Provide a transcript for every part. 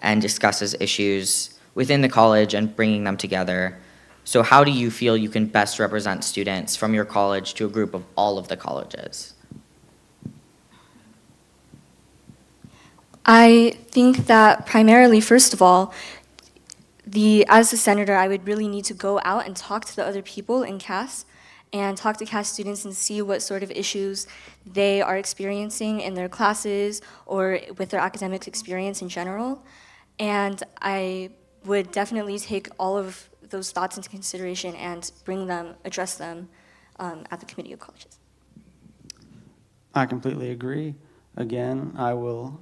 and discusses issues within the college and bringing them together. So how do you feel you can best represent students from your college to a group of all of the colleges? I think that primarily, first of all, as a senator, I would really need to go out and talk to the other people in CAS and talk to CAS students and see what sort of issues they are experiencing in their classes or with their academic experience in general. And I would definitely take all of those thoughts into consideration and address them at the Committee of Colleges. I completely agree. Again, I will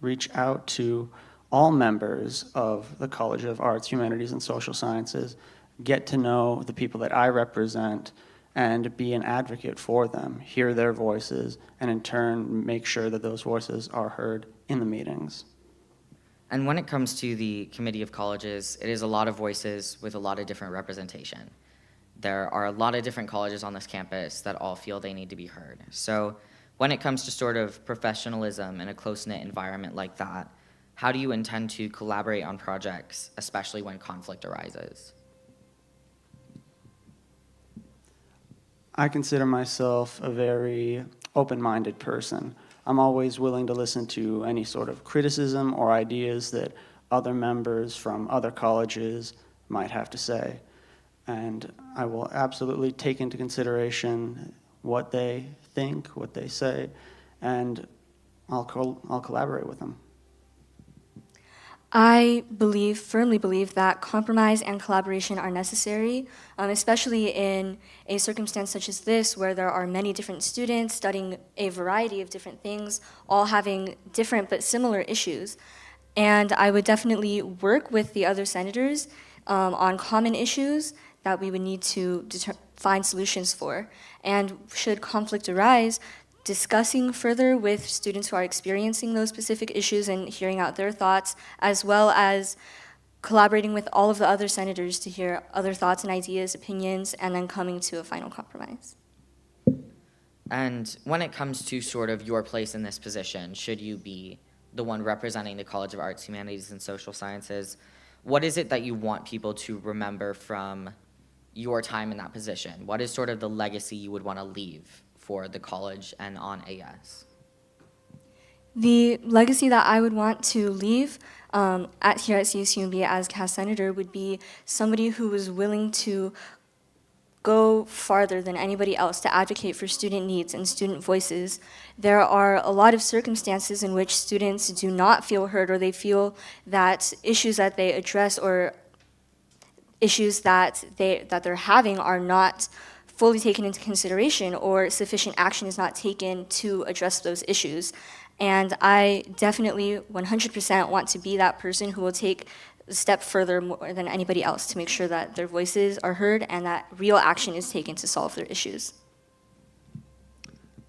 reach out to all members of the College of Arts, Humanities, and Social Sciences, get to know the people that I represent, and be an advocate for them, hear their voices, and in turn make sure that those voices are heard in the meetings. And when it comes to the Committee of Colleges, it is a lot of voices with a lot of different representation. There are a lot of different colleges on this campus that all feel they need to be heard. So when it comes to sort of professionalism in a close-knit environment like that, how do you intend to collaborate on projects, especially when conflict arises? I consider myself a very open-minded person. I'm always willing to listen to any sort of criticism or ideas that other members from other colleges might have to say. And I will absolutely take into consideration what they think, what they say, and I'll collaborate with them. I firmly believe that compromise and collaboration are necessary, especially in a circumstance such as this, where there are many different students studying a variety of different things, all having different but similar issues. And I would definitely work with the other senators on common issues that we would need to find solutions for. And should conflict arise, discussing further with students who are experiencing those specific issues and hearing out their thoughts, as well as collaborating with all of the other senators to hear other thoughts and ideas, opinions, and then coming to a final compromise. And when it comes to sort of your place in this position, should you be the one representing the College of Arts, Humanities, and Social Sciences, what is it that you want people to remember from your time in that position? What is sort of the legacy you would want to leave for the college and on AS? The legacy that I would want to leave here at CSUMB as CAS Senator would be somebody who was willing to go farther than anybody else to advocate for student needs and student voices. There are a lot of circumstances in which students do not feel heard, or they feel that issues that they address or issues that they're having are not fully taken into consideration, or sufficient action is not taken to address those issues. And I definitely 100% want to be that person who will take a step further more than anybody else to make sure that their voices are heard and that real action is taken to solve their issues.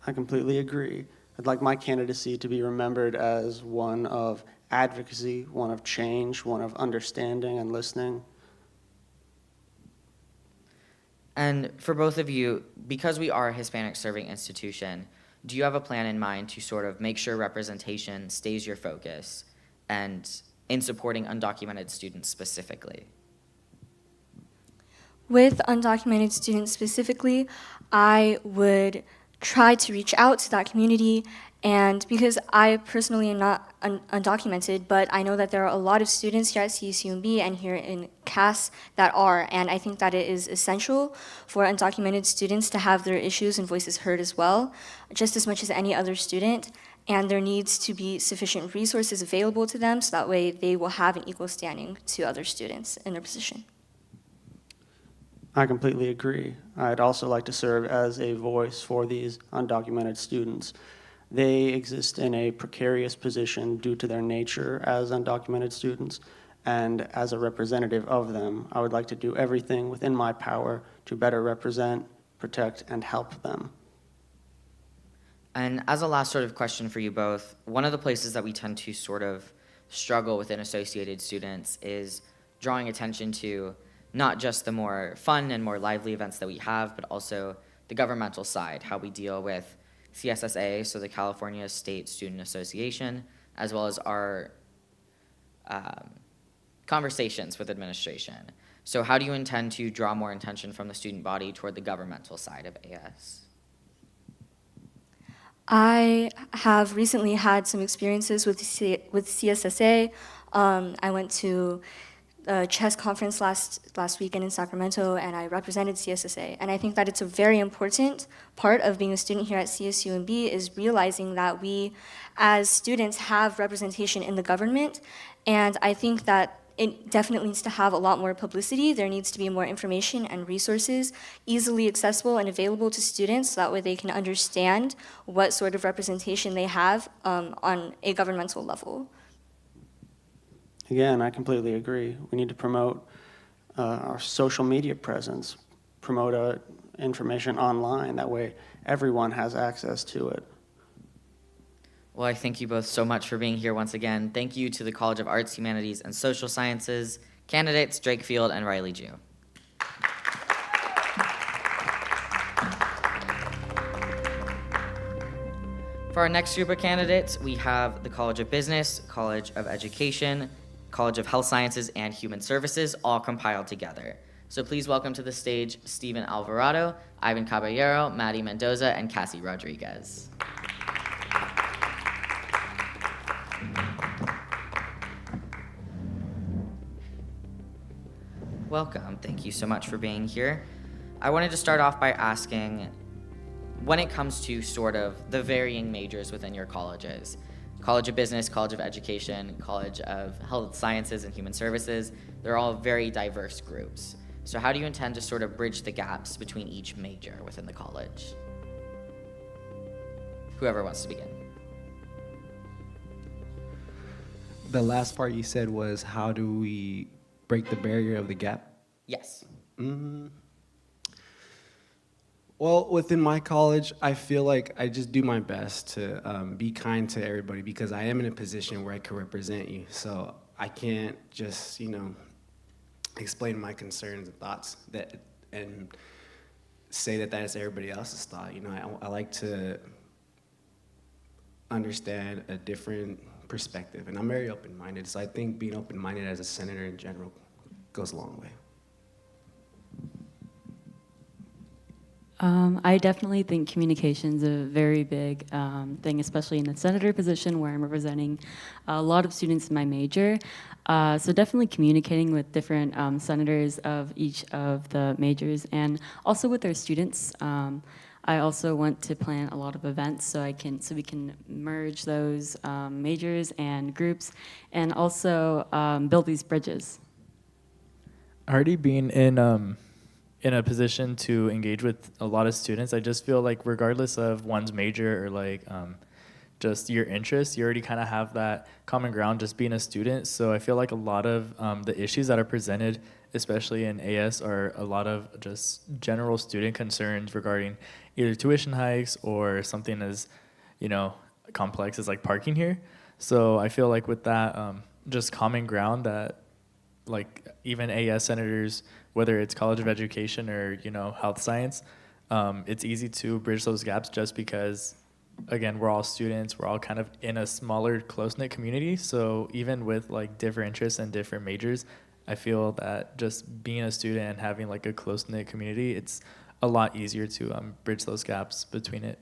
I completely agree. I'd like my candidacy to be remembered as one of advocacy, one of change, one of understanding and listening. And for both of you, because we are a Hispanic serving institution, do you have a plan in mind to sort of make sure representation stays your focus and in supporting undocumented students specifically? With undocumented students specifically, I would try to reach out to that community, and because I personally am not undocumented, but I know that there are a lot of students here at CSUMB and here in CAS that are, and I think that it is essential for undocumented students to have their issues and voices heard as well, just as much as any other student, and there needs to be sufficient resources available to them so that way they will have an equal standing to other students in their position. I completely agree. I'd also like to serve as a voice for these undocumented students. They exist in a precarious position due to their nature as undocumented students, and as a representative of them, I would like to do everything within my power to better represent, protect, and help them. And as a last sort of question for you both, one of the places that we tend to sort of struggle within associated students is drawing attention to not just the more fun and more lively events that we have, but also the governmental side, how we deal with CSSA, so the California State Student Association, as well as our um, conversations with administration. So how do you intend to draw more attention from the student body toward the governmental side of AS? I have recently had some experiences with CSSA. I went to a chess conference last weekend in Sacramento, and I represented CSSA. And I think that it's a very important part of being a student here at CSUMB is realizing that we, as students, have representation in the government. And I think that it definitely needs to have a lot more publicity. There needs to be more information and resources easily accessible and available to students so that way they can understand what sort of representation they have on a governmental level. Again, I completely agree. We need to promote our social media presence, promote information online. That way everyone has access to it. Well, I thank you both so much for being here once again. Thank you to the College of Arts, Humanities, and Social Sciences candidates Drake Field and Riley Jew. For our next group of candidates, we have the College of Business, College of Education, College of Health Sciences, and Human Services, all compiled together. So please welcome to the stage Steven Alvarado, Ivan Caballero, Maddie Mendoza, and Cassie Rodriguez. Welcome. Thank you so much for being here. I wanted to start off by asking, when it comes to sort of the varying majors within your colleges, College of Business, College of Education, College of Health Sciences and Human Services, they're all very diverse groups. So how do you intend to sort of bridge the gaps between each major within the college? Whoever wants to begin. The last part you said was, how do we break the barrier of the gap? Yes. Well, within my college, I feel like I just do my best to be kind to everybody because I am in a position where I can represent you. So I can't just, explain my concerns and thoughts and say that is everybody else's thought. I like to understand a different perspective, and I'm very open-minded. So I think being open-minded as a senator in general goes a long way. I definitely think communication is a very big thing, especially in the senator position where I'm representing a lot of students in my major. So definitely communicating with different senators of each of the majors and also with their students. I also want to plan a lot of events so we can merge those majors and groups and also build these bridges. Already being in a position to engage with a lot of students, I just feel like regardless of one's major or like just your interests, you already kind of have that common ground just being a student. So I feel like a lot of the issues that are presented, especially in AS, are a lot of just general student concerns regarding either tuition hikes or something as, complex as like parking here. So I feel like with that just common ground that like even AS senators, whether it's College of Education or, health science, it's easy to bridge those gaps just because, again, we're all students, we're all kind of in a smaller, close-knit community. So even with like different interests and different majors, I feel that just being a student and having like a close-knit community, it's a lot easier to bridge those gaps between it.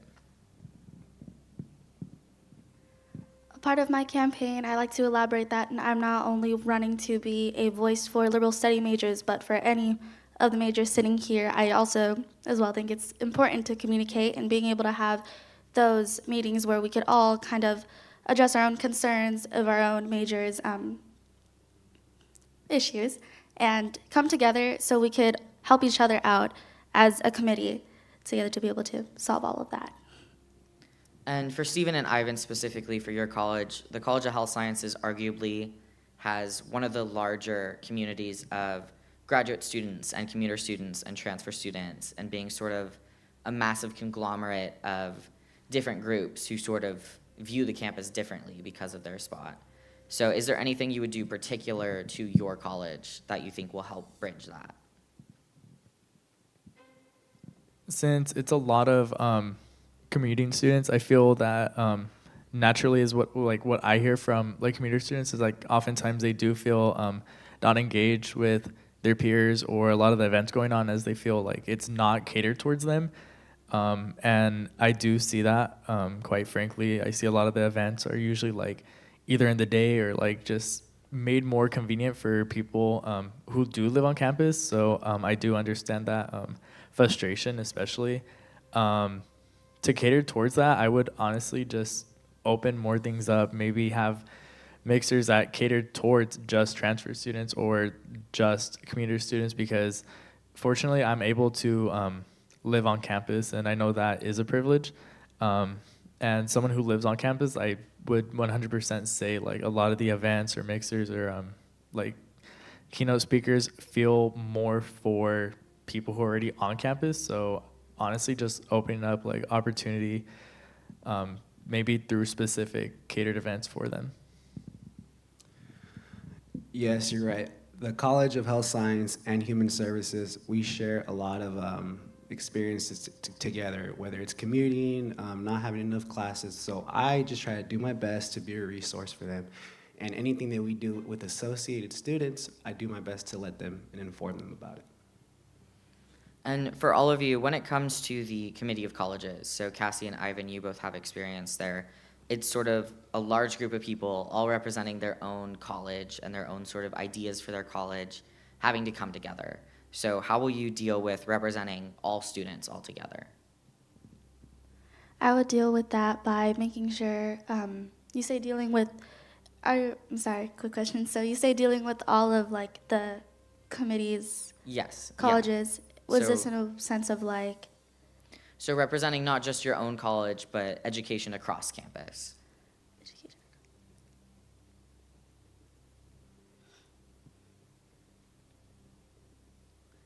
Part of my campaign, I like to elaborate that I'm not only running to be a voice for liberal study majors, but for any of the majors sitting here. I also as well think it's important to communicate and being able to have those meetings where we could all kind of address our own concerns of our own majors' issues and come together so we could help each other out as a committee together to be able to solve all of that. And for Stephen and Ivan specifically for your college, the College of Health Sciences arguably has one of the larger communities of graduate students and commuter students and transfer students, and being sort of a massive conglomerate of different groups who sort of view the campus differently because of their spot. So is there anything you would do particular to your college that you think will help bridge that? Since it's a lot of commuting students, I feel that naturally is what I hear from like commuter students is like oftentimes they do feel not engaged with their peers or a lot of the events going on as they feel like it's not catered towards them. And I do see that, quite frankly. I see a lot of the events are usually like either in the day or like just made more convenient for people who do live on campus. So I do understand that frustration, especially. To cater towards that, I would honestly just open more things up, maybe have mixers that cater towards just transfer students or just commuter students, because fortunately I'm able to live on campus, and I know that is a privilege. And someone who lives on campus, I would 100% say like a lot of the events or mixers or like keynote speakers feel more for people who are already on campus. So honestly, just opening up like opportunity, maybe through specific catered events for them. Yes, you're right. The College of Health Science and Human Services, we share a lot of experiences together, whether it's commuting, not having enough classes. So I just try to do my best to be a resource for them. And anything that we do with associated students, I do my best to let them and inform them about it. And for all of you, when it comes to the Committee of Colleges, so Cassie and Ivan, you both have experience there. It's sort of a large group of people all representing their own college and their own sort of ideas for their college having to come together. So how will you deal with representing all students all together? I would deal with that by making sure, you say dealing with, I'm sorry, quick question. So you say dealing with all of like the committees, Yes. yeah. colleges. Was So- this in a sense of like, So representing not just your own college, but education across campus.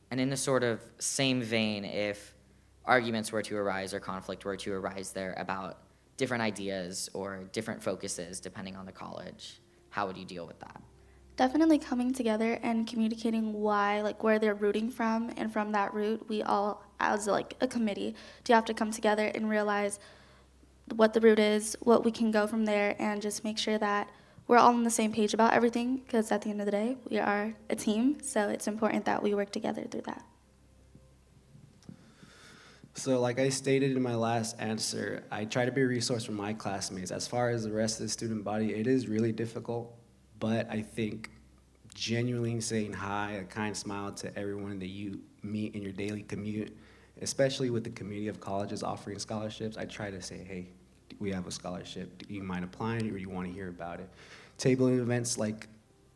And in the sort of same vein, if arguments were to arise or conflict were to arise there about different ideas or different focuses depending on the college, how would you deal with that? definitely coming together and communicating why, like where they're rooting from, and from that root, we all, as like a committee, do have to come together and realize what the root is, what we can go from there, and just make sure that we're all on the same page about everything, because at the end of the day, we are a team, so it's important that we work together through that. So like I stated in my last answer, I try to be a resource for my classmates. As far as the rest of the student body, it is really difficult, but I think genuinely saying hi, a kind smile to everyone that you meet in your daily commute, especially with the community of colleges offering scholarships, I try to say, hey, we have a scholarship. Do you mind applying, or do you want to hear about it? Tabling events like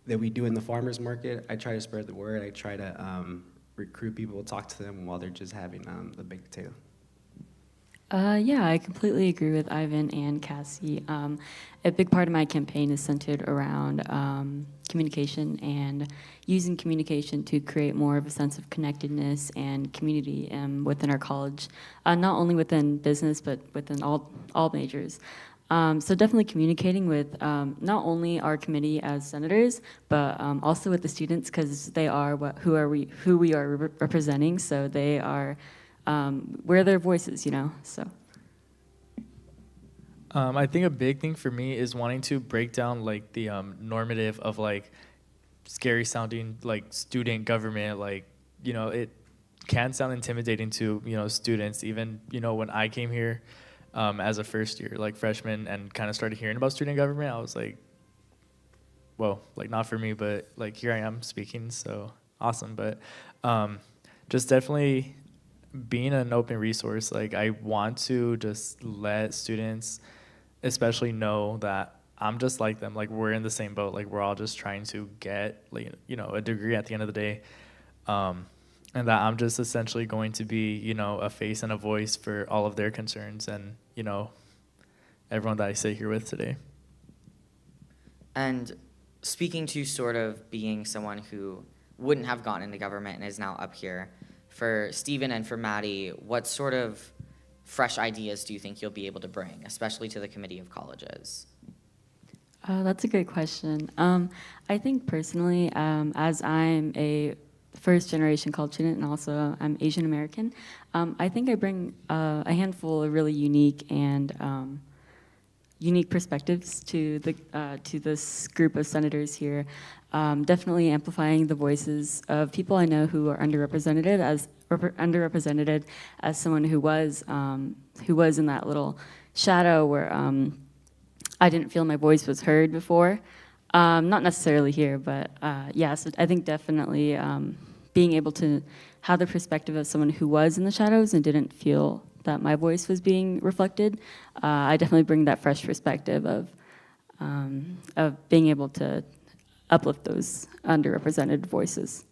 that we do in the farmers market, I try to spread the word. I try to recruit people, talk to them while they're just having the baked potato. Yeah, I completely agree with Ivan and Cassie. A big part of my campaign is centered around communication and using communication to create more of a sense of connectedness and community within our college, not only within business, but within all majors. So definitely communicating with not only our committee as senators, but also with the students, because they are who we are representing. So they are we're their voices, you know. So I think a big thing for me is wanting to break down like the normative of like scary sounding like student government. Like, you know, it can sound intimidating to, you know, students. Even, you know, when I came here as a first year, like freshman, and kind of started hearing about student government, I was like, whoa, like not for me, but like here I am speaking, so awesome. But just definitely being an open resource, like I want to just let students especially know that I'm just like them, like we're in the same boat, like we're all just trying to get, like, you know, a degree at the end of the day, and that I'm just essentially going to be, you know, a face and a voice for all of their concerns and, you know, everyone that I sit here with today. And speaking to sort of being someone who wouldn't have gotten into government and is now up here, for Stephen and for Maddie, what sort of fresh ideas do you think you'll be able to bring, especially to the Committee of Colleges? that's a great question. I think personally, as I'm a first-generation college student and also I'm Asian American, I think I bring a handful of really unique and unique perspectives to this group of senators here. Definitely amplifying the voices of people I know who are underrepresented as someone who was in that little shadow where I didn't feel my voice was heard before. Not necessarily here, but yeah, so I think definitely being able to have the perspective of someone who was in the shadows and didn't feel that my voice was being reflected, I definitely bring that fresh perspective of being able to uplift those underrepresented voices.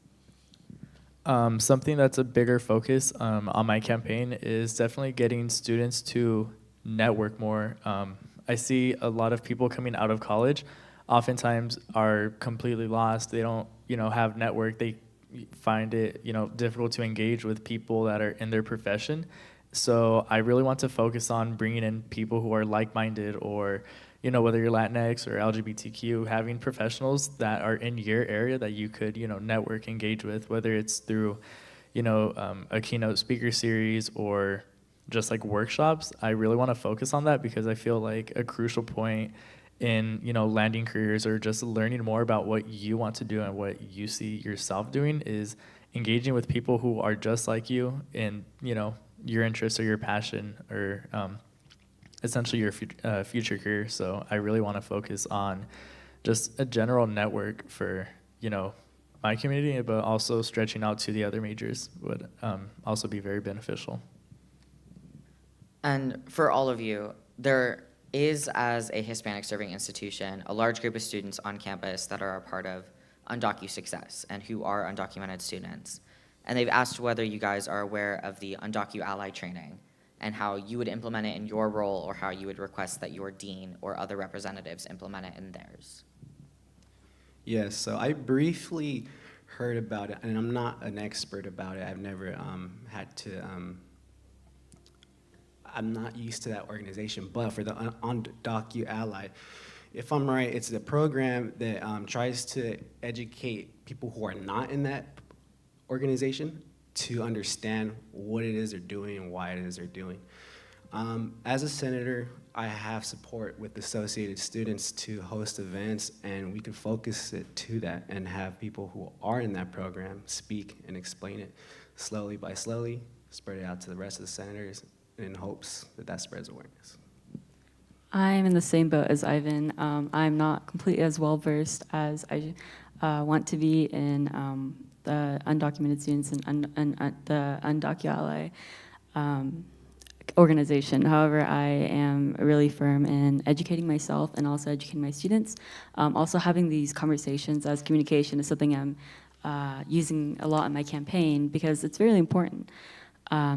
Something that's a bigger focus on my campaign is definitely getting students to network more. I see a lot of people coming out of college oftentimes are completely lost. They don't, have network. They find it, difficult to engage with people that are in their profession. So I really want to focus on bringing in people who are like-minded, or, whether you're Latinx or LGBTQ, having professionals that are in your area that you could, network, engage with, whether it's through, a keynote speaker series or just like workshops. I really want to focus on that because I feel like a crucial point in, landing careers or just learning more about what you want to do and what you see yourself doing is engaging with people who are just like you in, your interest or your passion or essentially your future career. So I really want to focus on just a general network for, my community, but also stretching out to the other majors would also be very beneficial. And for all of you, there is, as a Hispanic serving institution, a large group of students on campus that are a part of Undocu Success and who are undocumented students. And they've asked whether you guys are aware of the Undocu Ally training and how you would implement it in your role or how you would request that your dean or other representatives implement it in theirs. Yes, so I briefly heard about it, and I'm not an expert about it. I've never had to, I'm not used to that organization, but for the Undocu Ally, if I'm right, it's the program that tries to educate people who are not in that organization to understand what it is they're doing and why it is they're doing. As a senator, I have support with associated students to host events, and we can focus it to that and have people who are in that program speak and explain it slowly by slowly, spread it out to the rest of the senators in hopes that that spreads awareness. I'm in the same boat as Ivan. I'm not completely as well versed as I want to be in the undocumented students and the Undocu Ally organization. However, I am really firm in educating myself and also educating my students. Also having these conversations as communication is something I'm using a lot in my campaign because it's really important.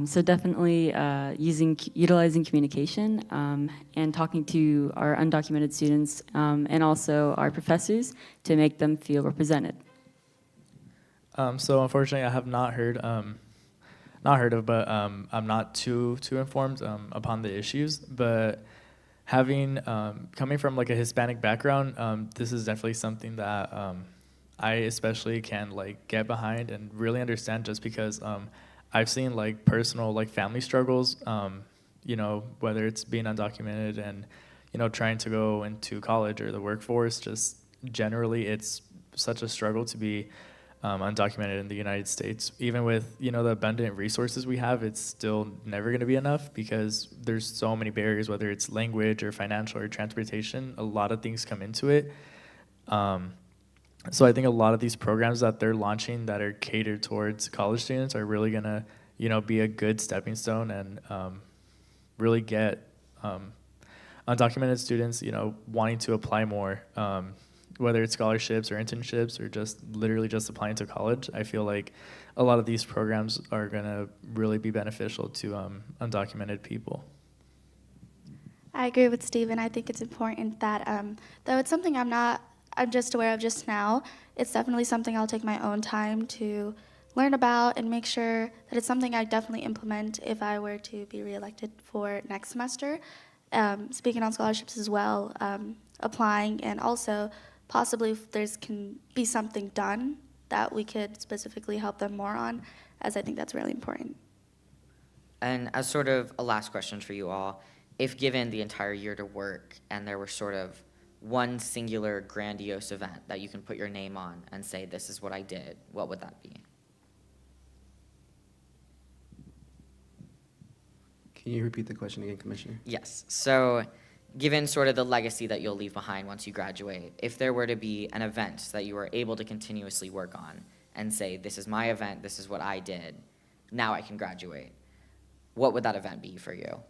So definitely utilizing communication and talking to our undocumented students and also our professors to make them feel represented. So unfortunately, I have not heard of, but I'm not too informed upon the issues. But having coming from like a Hispanic background, this is definitely something that I especially can like get behind and really understand, just because I've seen like personal like family struggles, whether it's being undocumented and trying to go into college or the workforce. Just generally, it's such a struggle to be undocumented in the United States. Even with the abundant resources we have, it's still never going to be enough because there's so many barriers, whether it's language or financial or transportation. A lot of things come into it. So I think a lot of these programs that they're launching that are catered towards college students are really gonna, be a good stepping stone and really get undocumented students, wanting to apply more, whether it's scholarships or internships or just literally just applying to college. I feel like a lot of these programs are gonna really be beneficial to undocumented people. I agree with Steven. I think it's important that, though it's something I'm just aware of just now, it's definitely something I'll take my own time to learn about and make sure that it's something I definitely implement if I were to be reelected for next semester. Speaking on scholarships as well, applying, and also possibly if there's can be something done that we could specifically help them more on, as I think that's really important. And as sort of a last question for you all, if given the entire year to work and there were sort of one singular grandiose event that you can put your name on and say, this is what I did, what would that be? Can you repeat the question again, Commissioner? Yes. So given sort of the legacy that you'll leave behind once you graduate, if there were to be an event that you were able to continuously work on and say, this is my event, this is what I did, now I can graduate, what would that event be for you?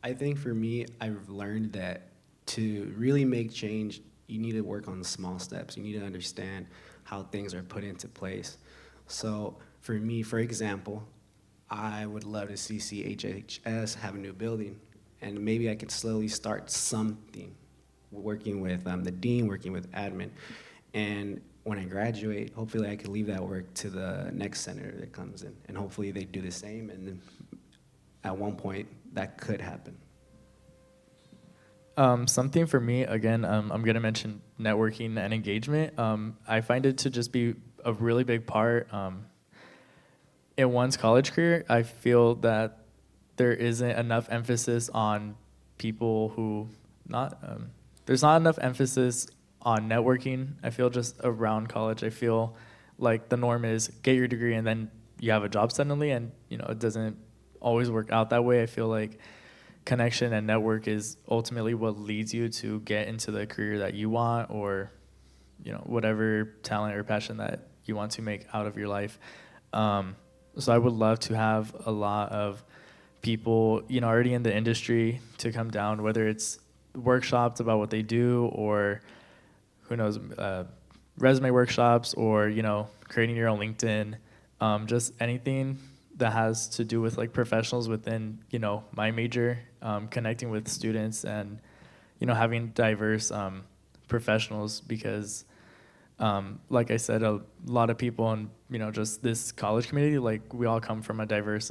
I think for me, I've learned that to really make change, you need to work on the small steps. You need to understand how things are put into place. So for me, for example, I would love to see CHHS have a new building, and maybe I could slowly start something, working with the dean, working with admin. And when I graduate, hopefully I could leave that work to the next senator that comes in, and hopefully they do the same, and then at one point, that could happen. Something for me, again, I'm going to mention networking and engagement. I find it to just be a really big part in one's college career. I feel that there isn't enough emphasis on people who there's not enough emphasis on networking. I feel just around college, I feel like the norm is get your degree and then you have a job suddenly, and it doesn't always work out that way. I feel like connection and network is ultimately what leads you to get into the career that you want, or whatever talent or passion that you want to make out of your life. So I would love to have a lot of people already in the industry to come down, whether it's workshops about what they do, or who knows, resume workshops, or creating your own LinkedIn, just anything that has to do with like professionals within my major, connecting with students, and having diverse professionals, because like I said, a lot of people in just this college community, like we all come from a diverse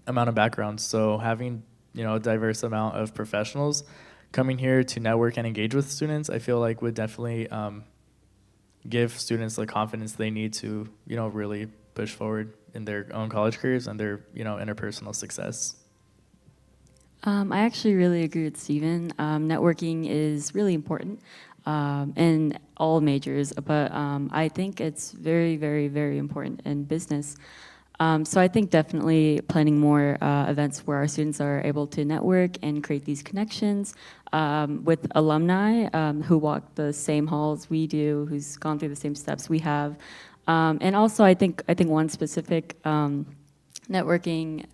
amount of backgrounds. So having a diverse amount of professionals coming here to network and engage with students, I feel like would definitely give students the confidence they need to really push forward in their own college careers and their interpersonal success. I actually really agree with Steven. Networking is really important in all majors, but I think it's very, very, very important in business. So I think definitely planning more events where our students are able to network and create these connections with alumni who walk the same halls we do, who's gone through the same steps we have. And also I think one specific networking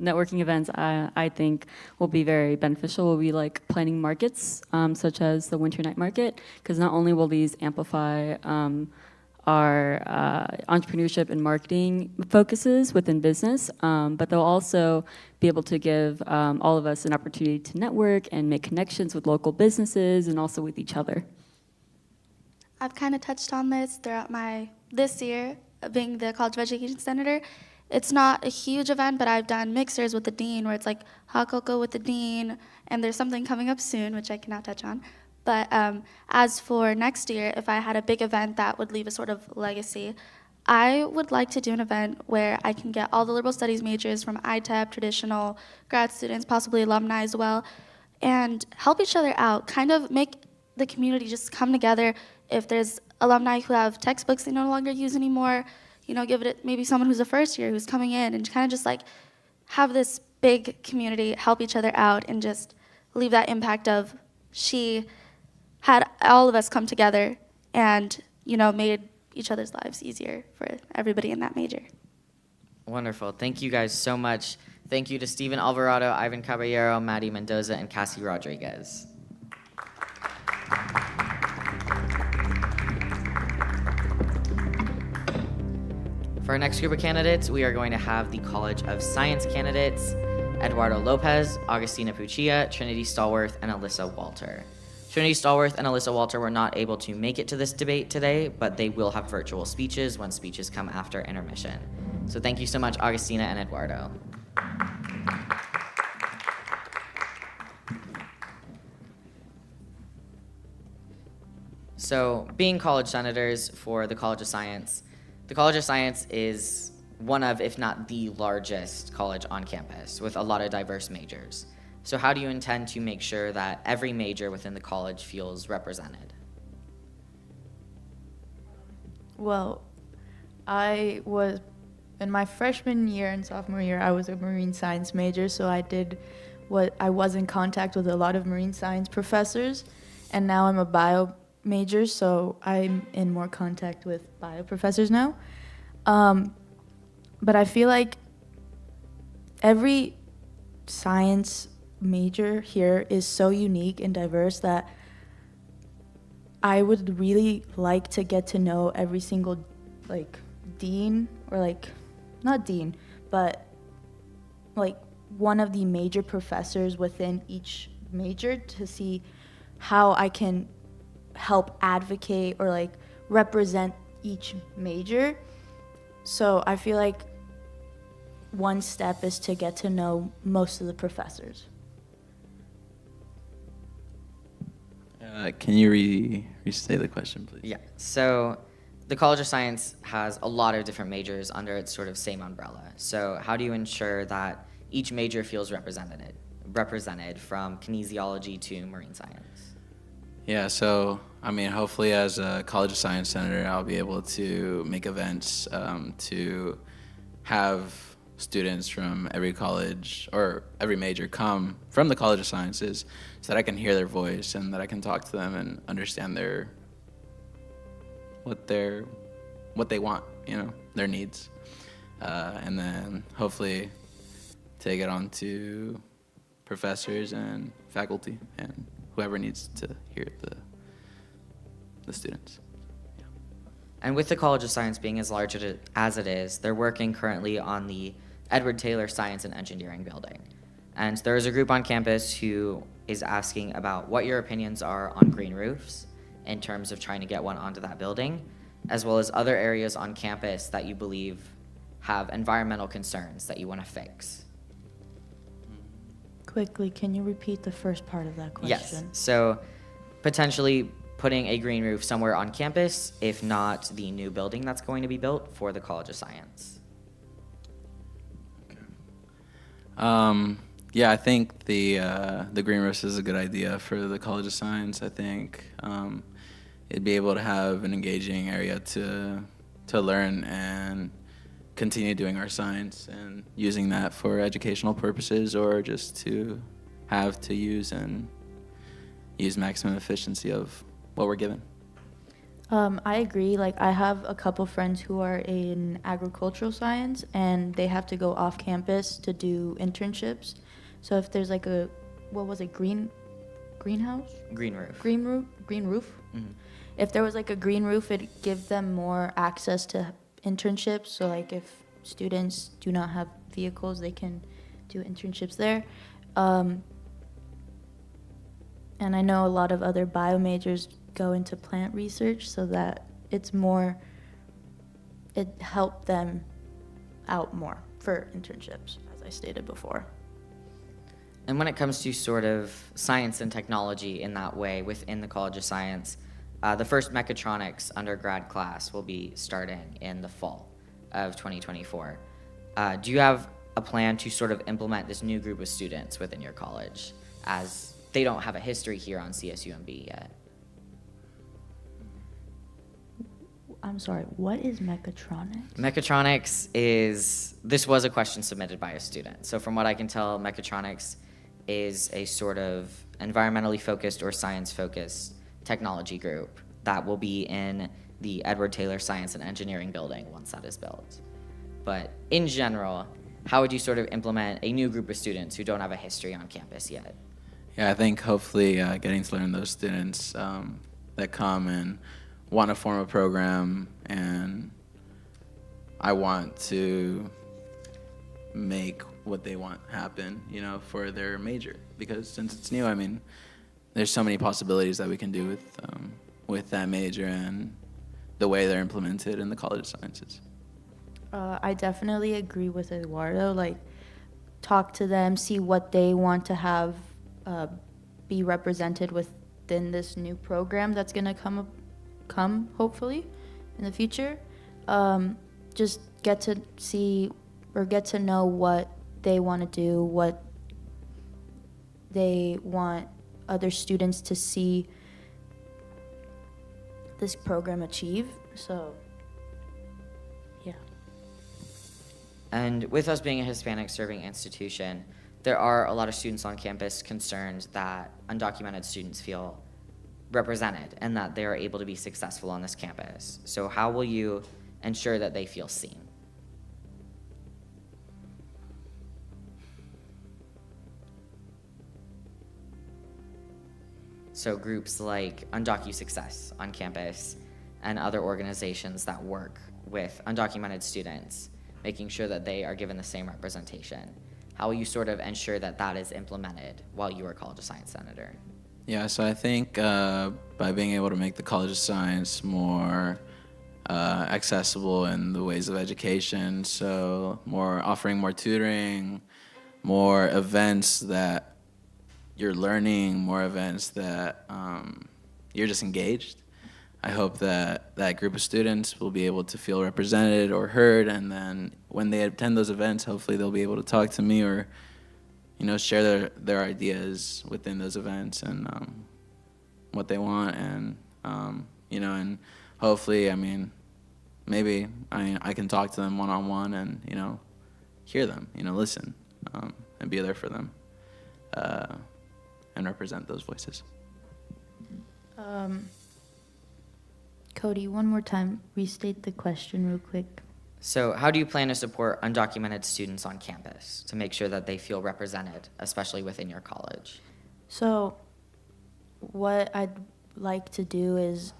networking events I think will be very beneficial will be like planning markets, such as the Winter Night Market, because not only will these amplify our entrepreneurship and marketing focuses within business, but they'll also be able to give all of us an opportunity to network and make connections with local businesses and also with each other. I've kind of touched on this throughout this year, being the College of Education Senator. It's not a huge event, but I've done mixers with the dean, where it's like hot cocoa with the dean, and there's something coming up soon, which I cannot touch on. But as for next year, if I had a big event that would leave a sort of legacy, I would like to do an event where I can get all the liberal studies majors from ITEP, traditional grad students, possibly alumni as well, and help each other out, kind of make the community just come together. If there's alumni who have textbooks they no longer use anymore, give it maybe someone who's a first year who's coming in, and kind of just like have this big community help each other out and just leave that impact of she had all of us come together and made each other's lives easier for everybody in that major. Wonderful. Thank you guys so much. Thank you to Steven Alvarado, Ivan Caballero, Maddie Mendoza, and Cassie Rodriguez. For our next group of candidates, we are going to have the College of Science candidates, Eduardo Lopez, Augustina Puccia, Trinity Stallworth, and Alyssa Walter. Trinity Stallworth and Alyssa Walter were not able to make it to this debate today, but they will have virtual speeches when speeches come after intermission. So thank you so much, Augustina and Eduardo. So being college senators for the College of Science is one of, if not the largest college on campus with a lot of diverse majors. So how do you intend to make sure that every major within the college feels represented? Well, I was, in my freshman year and sophomore year, I was a marine science major, so I was in contact with a lot of marine science professors, and now I'm a bio major, so I'm in more contact with bio professors now. But I feel like every science major here is so unique and diverse that I would really like to get to know every single dean, or not dean, but one of the major professors within each major, to see how I can help advocate or represent each major. So I feel like one step is to get to know most of the professors. Can you restate the question, please? Yeah, so the College of Science has a lot of different majors under its sort of same umbrella. So how do you ensure that each major feels represented from kinesiology to marine science? Yeah, so I mean, hopefully as a College of Science senator, I'll be able to make events to have students from every college or every major come from the College of Sciences so that I can hear their voice and that I can talk to them and understand what they want, their needs. And then hopefully take it on to professors and faculty and whoever needs to hear the students. And with the College of Science being as large as it is, they're working currently on the Edward Taylor Science and Engineering building. And there is a group on campus who is asking about what your opinions are on green roofs in terms of trying to get one onto that building, as well as other areas on campus that you believe have environmental concerns that you want to fix. Quickly, can you repeat the first part of that question? Yes, so potentially putting a green roof somewhere on campus, if not the new building that's going to be built for the College of Science. Yeah, I think the green roofs is a good idea for the College of Science. I think it'd be able to have an engaging area to learn and continue doing our science and using that for educational purposes or just to have to use maximum efficiency of what we're given. I agree. I have a couple friends who are in agricultural science, and they have to go off campus to do internships. So if there's greenhouse? Green roof. Green roof? Mhm. If there was a green roof, it'd give them more access to internships. So if students do not have vehicles, they can do internships there. And I know a lot of other bio majors go into plant research, so that it helped them out more for internships, as I stated before. And when it comes to sort of science and technology in that way within the College of Science, the first mechatronics undergrad class will be starting in the fall of 2024. Do you have a plan to sort of implement this new group of students within your college, as they don't have a history here on CSUMB yet? I'm sorry, what is mechatronics? Mechatronics this was a question submitted by a student. So from what I can tell, mechatronics is a sort of environmentally focused or science-focused technology group that will be in the Edward Taylor Science and Engineering building once that is built. But in general, how would you sort of implement a new group of students who don't have a history on campus yet? Yeah, I think hopefully getting to learn those students that come and want to form a program, and I want to make what they want happen, for their major. Because since it's new, I mean, there's so many possibilities that we can do with that major and the way they're implemented in the College of Sciences. I definitely agree with Eduardo. Talk to them, see what they want to have be represented within this new program that's gonna come hopefully in the future. Just get to see or get to know what they want to do, what they want other students to see this program achieve. So, yeah. And with us being a Hispanic serving institution, there are a lot of students on campus concerned that undocumented students feel represented and that they are able to be successful on this campus. So how will you ensure that they feel seen? So groups like UndocuSuccess on campus and other organizations that work with undocumented students, making sure that they are given the same representation. How will you sort of ensure that that is implemented while you are College of Science Senator? Yeah, so I think by being able to make the College of Science more accessible in the ways of education, so offering more tutoring, more events that you're learning, more events that you're just engaged. I hope that that group of students will be able to feel represented or heard, and then when they attend those events, hopefully they'll be able to talk to me or, share their ideas within those events and what they want, and and hopefully, maybe I can talk to them one-on-one and hear them, listen, and be there for them, and represent those voices. Cody, one more time, restate the question real quick. So how do you plan to support undocumented students on campus to make sure that they feel represented, especially within your college? So what I'd like to do is,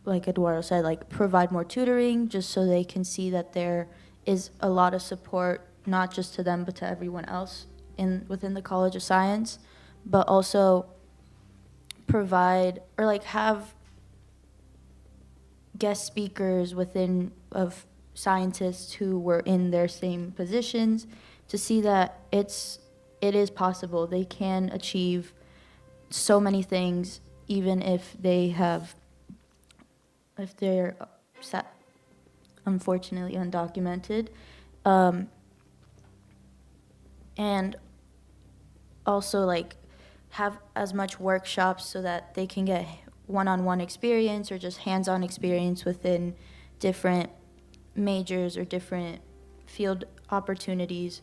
like Eduardo said, provide more tutoring just so they can see that there is a lot of support, not just to them, but to everyone else within the College of Science, but also provide or have guest speakers of scientists who were in their same positions to see that it is possible. They can achieve so many things even if they're unfortunately undocumented. And also have as much workshops so that they can get one-on-one experience or just hands-on experience within different majors or different field opportunities.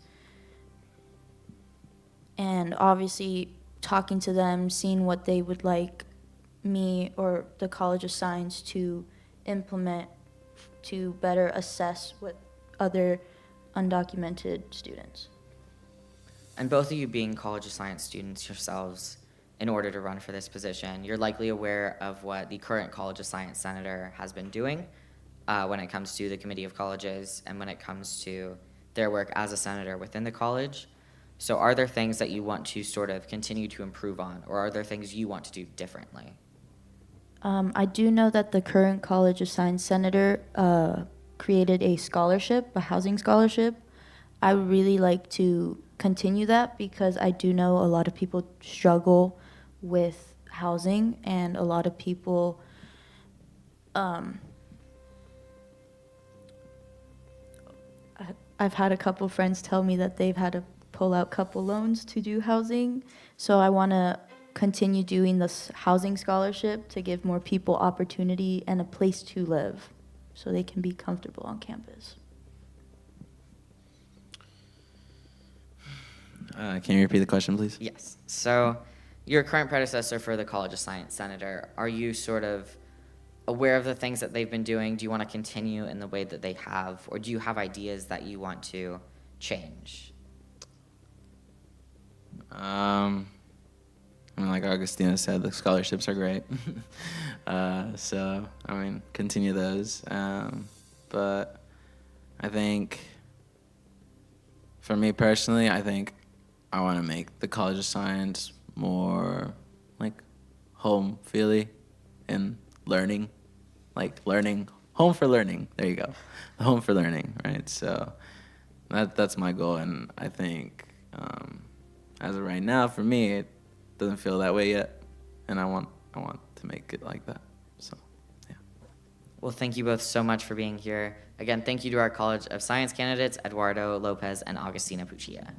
And obviously talking to them, seeing what they would like me or the College of Science to implement to better assess with other undocumented students. And both of you being College of Science students yourselves, in order to run for this position, you're likely aware of what the current College of Science Senator has been doing when it comes to the Committee of Colleges and when it comes to their work as a senator within the college. So are there things that you want to sort of continue to improve on, or are there things you want to do differently? I do know that the current College of Science Senator created a scholarship, a housing scholarship. I would really like to continue that because I do know a lot of people struggle with housing, and a lot of people I've had a couple friends tell me that they've had to pull out couple loans to do housing. So I want to continue doing this housing scholarship to give more people opportunity and a place to live so they can be comfortable on campus. Can you repeat the question, please? Yes. So your current predecessor for the College of Science Senator, are you sort of aware of the things that they've been doing? Do you want to continue in the way that they have, or do you have ideas that you want to change? Like Augustina said, the scholarships are great. So, continue those. But I think, for me personally, I think I want to make the College of Science more home feely in learning, home for learning. There you go, home for learning, right? So that's my goal, and I think as of right now, for me, it doesn't feel that way yet, and I want to make it like that. So, yeah. Well, thank you both so much for being here. Again, thank you to our College of Science candidates, Eduardo Lopez and Agustina Puccia.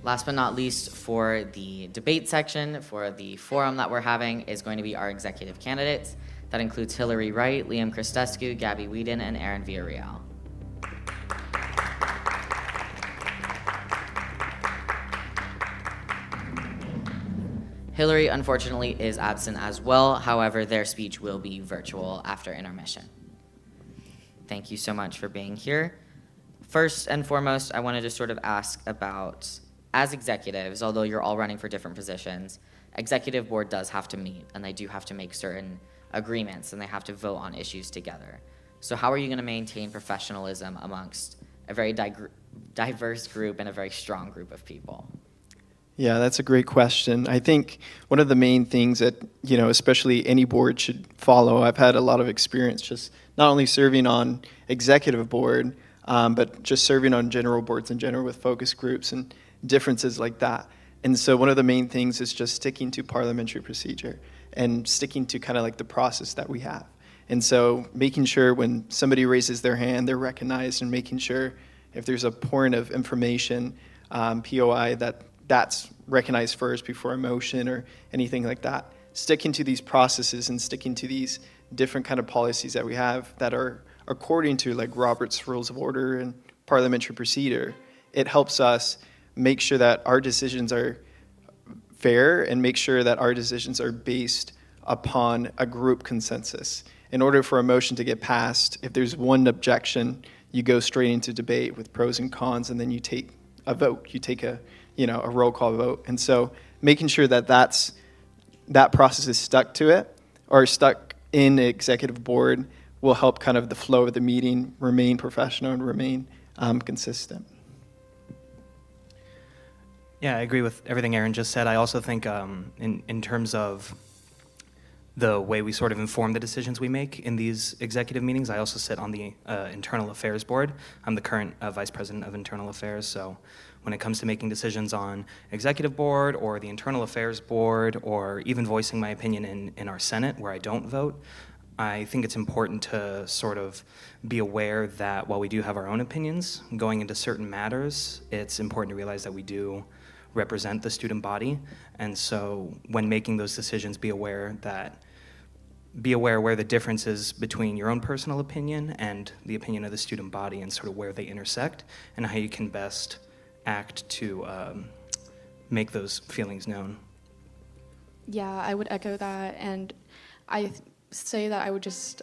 Last but not least, for the debate section, for the forum that we're having, is going to be our executive candidates. That includes Hillary Wright, Liam Christescu, Gabby Whedon, and Aaron Villarreal. Hillary, unfortunately, is absent as well. However, their speech will be virtual after intermission. Thank you so much for being here. First and foremost, I wanted to sort of ask about, as executives, although you're all running for different positions, executive board does have to meet, and they do have to make certain agreements, and they have to vote on issues together. So how are you going to maintain professionalism amongst a very diverse group and a very strong group of people? Yeah, that's a great question. I think one of the main things that, especially any board should follow, I've had a lot of experience just not only serving on executive board, but just serving on general boards in general with focus groups and differences like that. And so one of the main things is just sticking to parliamentary procedure and sticking to kind of like the process that we have. And so making sure when somebody raises their hand, they're recognized, and making sure if there's a point of information, POI, that's recognized first before a motion or anything like that. Sticking to these processes and sticking to these different kind of policies that we have that are according to like Robert's Rules of Order and parliamentary procedure, it helps us make sure that our decisions are fair and make sure that our decisions are based upon a group consensus. In order for a motion to get passed, if there's one objection, you go straight into debate with pros and cons, and then you take a vote. You take a roll call vote. And so making sure that that process is stuck to it or stuck in the executive board will help kind of the flow of the meeting remain professional and remain consistent. Yeah, I agree with everything Aaron just said. I also think in terms of the way we sort of inform the decisions we make in these executive meetings, I also sit on the Internal Affairs Board. I'm the current Vice President of Internal Affairs, so when it comes to making decisions on executive board or the Internal Affairs Board or even voicing my opinion in our Senate where I don't vote, I think it's important to sort of be aware that while we do have our own opinions going into certain matters, it's important to realize that we do represent the student body. And so when making those decisions, be aware where the difference is between your own personal opinion and the opinion of the student body and sort of where they intersect and how you can best act to make those feelings known. Yeah, I would echo that, and I say that I would just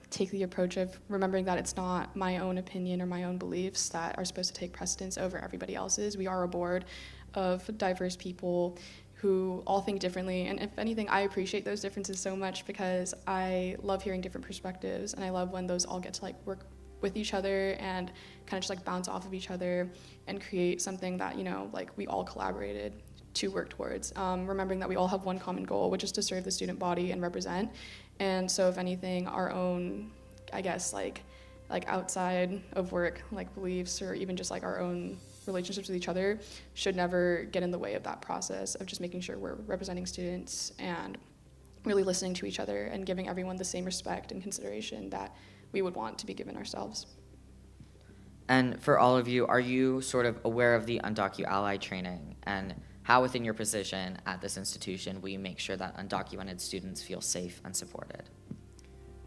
take the approach of remembering that it's not my own opinion or my own beliefs that are supposed to take precedence over everybody else's. We are a board of diverse people who all think differently, and if anything, I appreciate those differences so much because I love hearing different perspectives, and I love when those all get to like work with each other and kind of just like bounce off of each other and create something that, like we all collaborated to work towards. Remembering that we all have one common goal, which is to serve the student body and represent. And so if anything, our own, I guess, like outside of work, like beliefs or even just like our own relationships with each other should never get in the way of that process of just making sure we're representing students and really listening to each other and giving everyone the same respect and consideration that we would want to be given ourselves. And for all of you, are you sort of aware of the Undocu Ally training, and how within your position at this institution will you make sure that undocumented students feel safe and supported?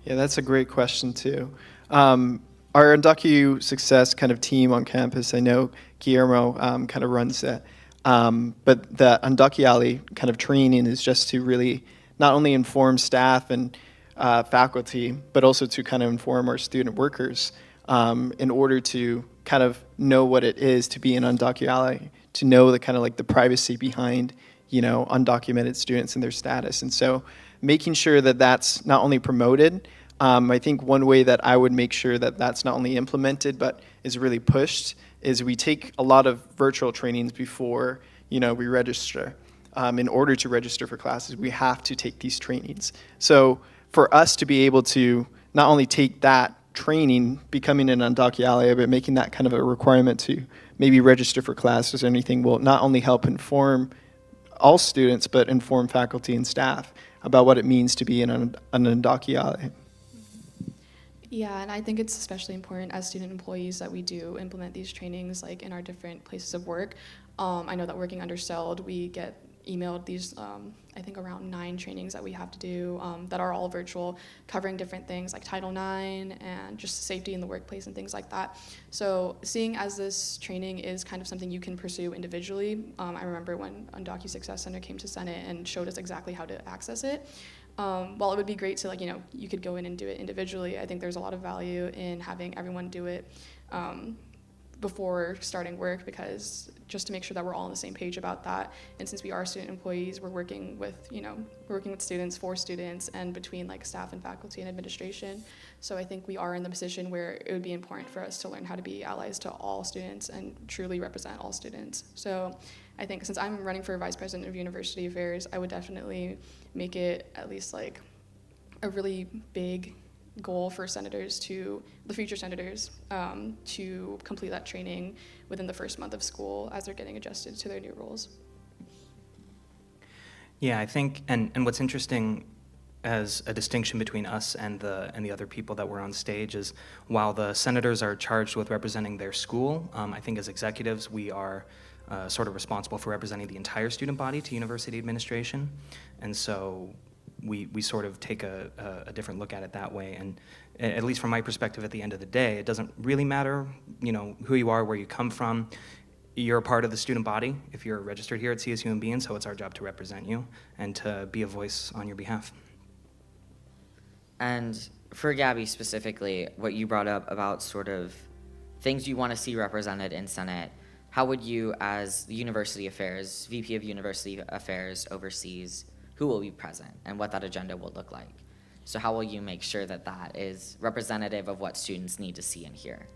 Yeah, that's a great question too. Our Undocu Success kind of team on campus, I know Guillermo kind of runs that, but the Undocu Ally kind of training is just to really not only inform staff and faculty, but also to kind of inform our student workers in order to kind of know what it is to be an Undocu Ally, to know the kind of like the privacy behind, undocumented students and their status. And so making sure that that's not only promoted, I think one way that I would make sure that that's not only implemented, but is really pushed is we take a lot of virtual trainings before, we register. In order to register for classes, we have to take these trainings. So for us to be able to not only take that training, becoming an Undocu Ally, but making that kind of a requirement to maybe register for classes or anything will not only help inform all students, but inform faculty and staff about what it means to be an undocumented. Yeah, and I think it's especially important as student employees that we do implement these trainings like in our different places of work. I know that working under CELD, we get emailed these, I think around 9 trainings that we have to do that are all virtual, covering different things like Title IX and just safety in the workplace and things like that. So seeing as this training is kind of something you can pursue individually, I remember when Undocu Success Center came to Senate and showed us exactly how to access it. While it would be great to, like, you could go in and do it individually, I think there's a lot of value in having everyone do it before starting work, because just to make sure that we're all on the same page about that. And since we are student employees, we're working with, we're working with students, for students, and between like staff and faculty and administration. So I think we are in the position where it would be important for us to learn how to be allies to all students and truly represent all students. So I think since I'm running for vice president of university affairs, I would definitely make it at least like a really big goal for senators the future senators, to complete that training within the first month of school as they're getting adjusted to their new roles. Yeah, I think, and what's interesting as a distinction between us and the other people that were on stage is, while the senators are charged with representing their school, I think as executives we are sort of responsible for representing the entire student body to university administration, and so we sort of take a different look at it that way. And at least from my perspective, at the end of the day, it doesn't really matter, who you are, where you come from. You're a part of the student body if you're registered here at CSUMB, and so it's our job to represent you and to be a voice on your behalf. And for Gabby specifically, what you brought up about sort of things you want to see represented in Senate, how would you, as the University Affairs, VP of University Affairs oversees who will be present and what that agenda will look like? So how will you make sure that that is representative of what students need to see and hear?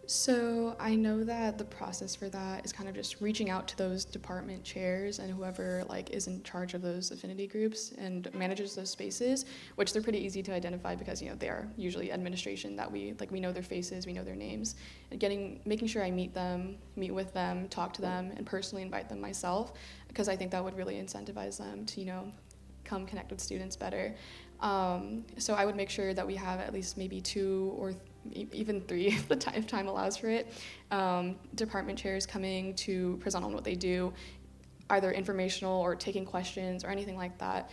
So I know that the process for that is kind of just reaching out to those department chairs and whoever like is in charge of those affinity groups and manages those spaces, which they're pretty easy to identify because they are usually administration that we know their faces, we know their names, and making sure I meet with them, talk to them, and personally invite them myself, because I think that would really incentivize them to come connect with students better. So I would make sure that we have at least maybe 2 or even 3 if time allows for it, department chairs coming to present on what they do, either informational or taking questions or anything like that,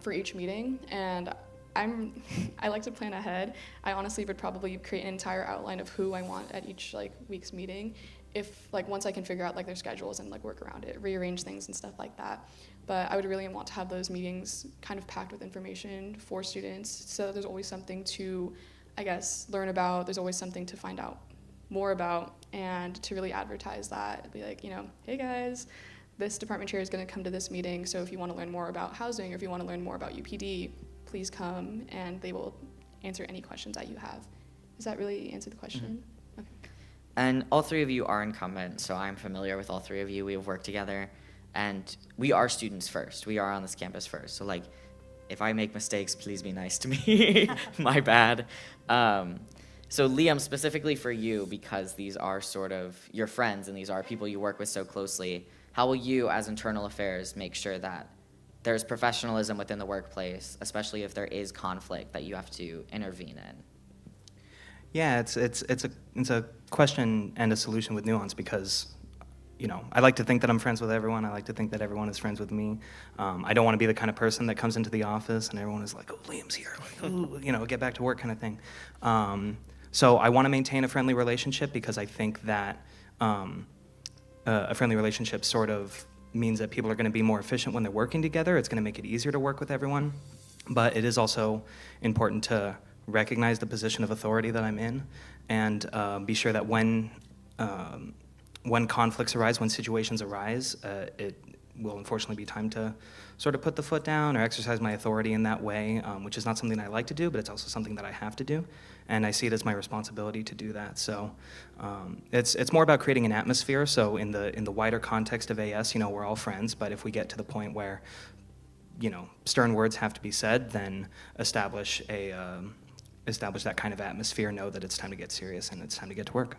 for each meeting. And I like to plan ahead. I honestly would probably create an entire outline of who I want at each week's meeting, if once I can figure out their schedules and work around it, rearrange things and stuff like that. But I would really want to have those meetings kind of packed with information for students, so that there's always something to, I guess, learn about. There's always something to find out more about, and to really advertise that. Be like, hey guys, this department chair is going to come to this meeting, so if you want to learn more about housing or if you want to learn more about UPD, please come, and they will answer any questions that you have. Does that really answer the question? Mm-hmm. Okay. And all 3 of you are incumbents, so I'm familiar with all 3 of you. We have worked together, and we are students first. We are on this campus first. So if I make mistakes, please be nice to me. My bad. So Liam, specifically for you, because these are sort of your friends and these are people you work with so closely, how will you, as internal affairs, make sure that there's professionalism within the workplace, especially if there is conflict that you have to intervene in? Yeah, it's a question and a solution with nuance, because I like to think that I'm friends with everyone. I like to think that everyone is friends with me. I don't want to be the kind of person that comes into the office and everyone is like, oh, Liam's here, get back to work kind of thing. So I want to maintain a friendly relationship, because I think that a friendly relationship sort of means that people are going to be more efficient when they're working together. It's going to make it easier to work with everyone. But it is also important to recognize the position of authority that I'm in, and be sure that when conflicts arise, when situations arise, it will unfortunately be time to sort of put the foot down or exercise my authority in that way, which is not something I like to do, but it's also something that I have to do, and I see it as my responsibility to do that. So it's more about creating an atmosphere. So in the wider context of AS, we're all friends, but if we get to the point where stern words have to be said, then establish that kind of atmosphere, know that it's time to get serious and it's time to get to work.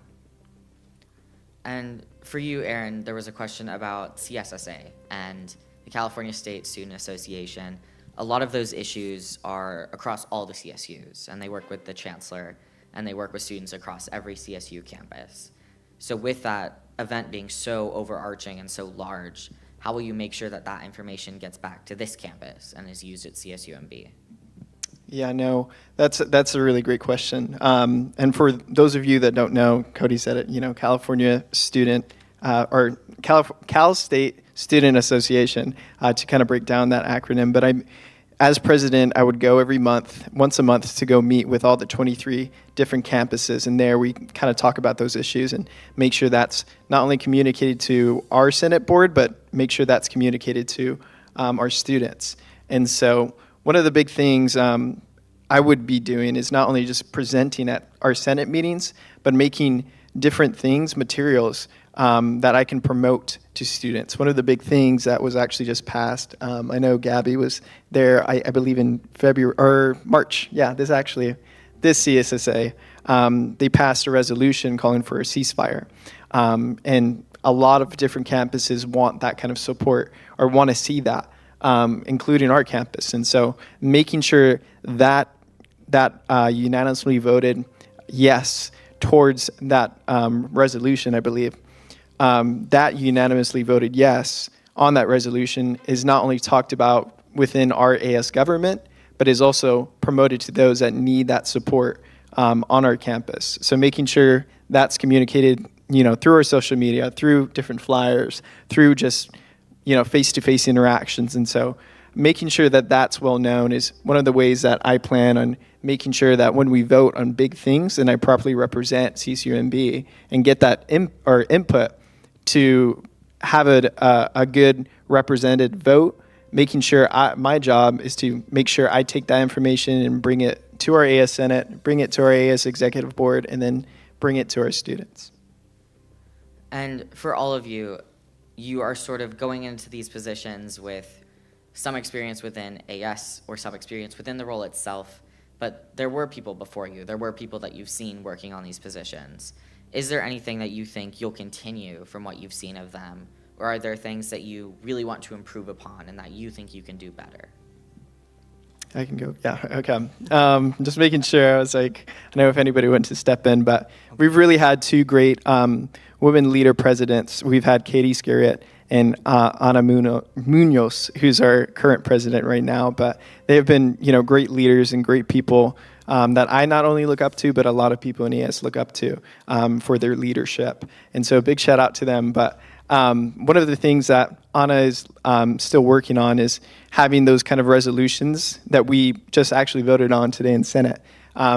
And for you, Aaron, there was a question about CSSA and the California State Student Association. A lot of those issues are across all the CSUs, and they work with the chancellor, and they work with students across every CSU campus. So with that event being so overarching and so large, how will you make sure that that information gets back to this campus and is used at CSUMB? Yeah, no, that's a really great question. And for those of you that don't know, Cody said it, you know, California Student, or Cal State Student Association, to kind of break down that acronym. But as president, I would go every month, once a month, to go meet with all the 23 different campuses. And there we kind of talk about those issues and make sure that's not only communicated to our Senate board, but make sure that's communicated to our students. And so one of the big things I would be doing is not only just presenting at our Senate meetings, but making different things, materials that I can promote to students. One of the big things that was actually just passed, I know Gabby was there, I believe in February or March. Yeah, this CSSA, they passed a resolution calling for a ceasefire. And a lot of different campuses want that kind of support or want to see that, including our campus. And so making sure that unanimously voted yes towards that resolution, I believe, that unanimously voted yes on that resolution is not only talked about within our AS government, but is also promoted to those that need that support on our campus. So making sure that's communicated, you know, through our social media, through different flyers, through just, you know, face-to-face interactions. And so making sure that that's well known is one of the ways that I plan on making sure that when we vote on big things, then I properly represent CCUMB and get that input to have a good represented vote, making sure my job is to make sure I take that information and bring it to our AS Senate, bring it to our AS Executive Board, and then bring it to our students. And for all of you, you are sort of going into these positions with some experience within AS or some experience within the role itself, but there were people before you. There were people that you've seen working on these positions. Is there anything that you think you'll continue from what you've seen of them? Or are there things that you really want to improve upon and that you think you can do better? I can go, yeah, okay. Just making sure, I was like, I know if anybody wants to step in, but we've really had two great women leader presidents. We've had Katie Scarrett and Ana Munoz, who's our current president right now, but they have been, you know, great leaders and great people that I not only look up to, but a lot of people in ES look up to for their leadership. And so a big shout out to them. But one of the things that Ana is still working on is having those kind of resolutions that we just actually voted on today in Senate,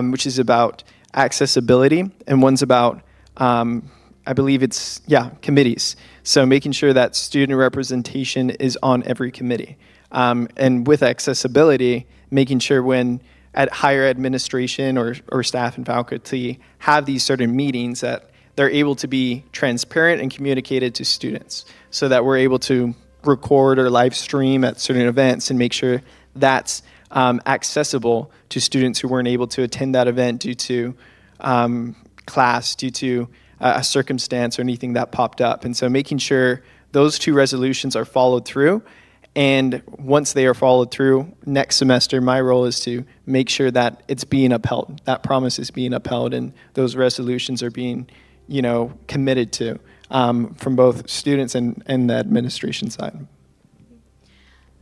which is about accessibility, and one's about, I believe it's, committees. So making sure that student representation is on every committee. And with accessibility, making sure when at higher administration or staff and faculty have these certain meetings that they're able to be transparent and communicated to students so that we're able to record or live stream at certain events and make sure that's accessible to students who weren't able to attend that event due to class, due to a circumstance or anything that popped up. And so making sure those two resolutions are followed through. And once they are followed through, next semester, my role is to make sure that it's being upheld, that promise is being upheld, and those resolutions are being, you know, committed to from both students and the administration side.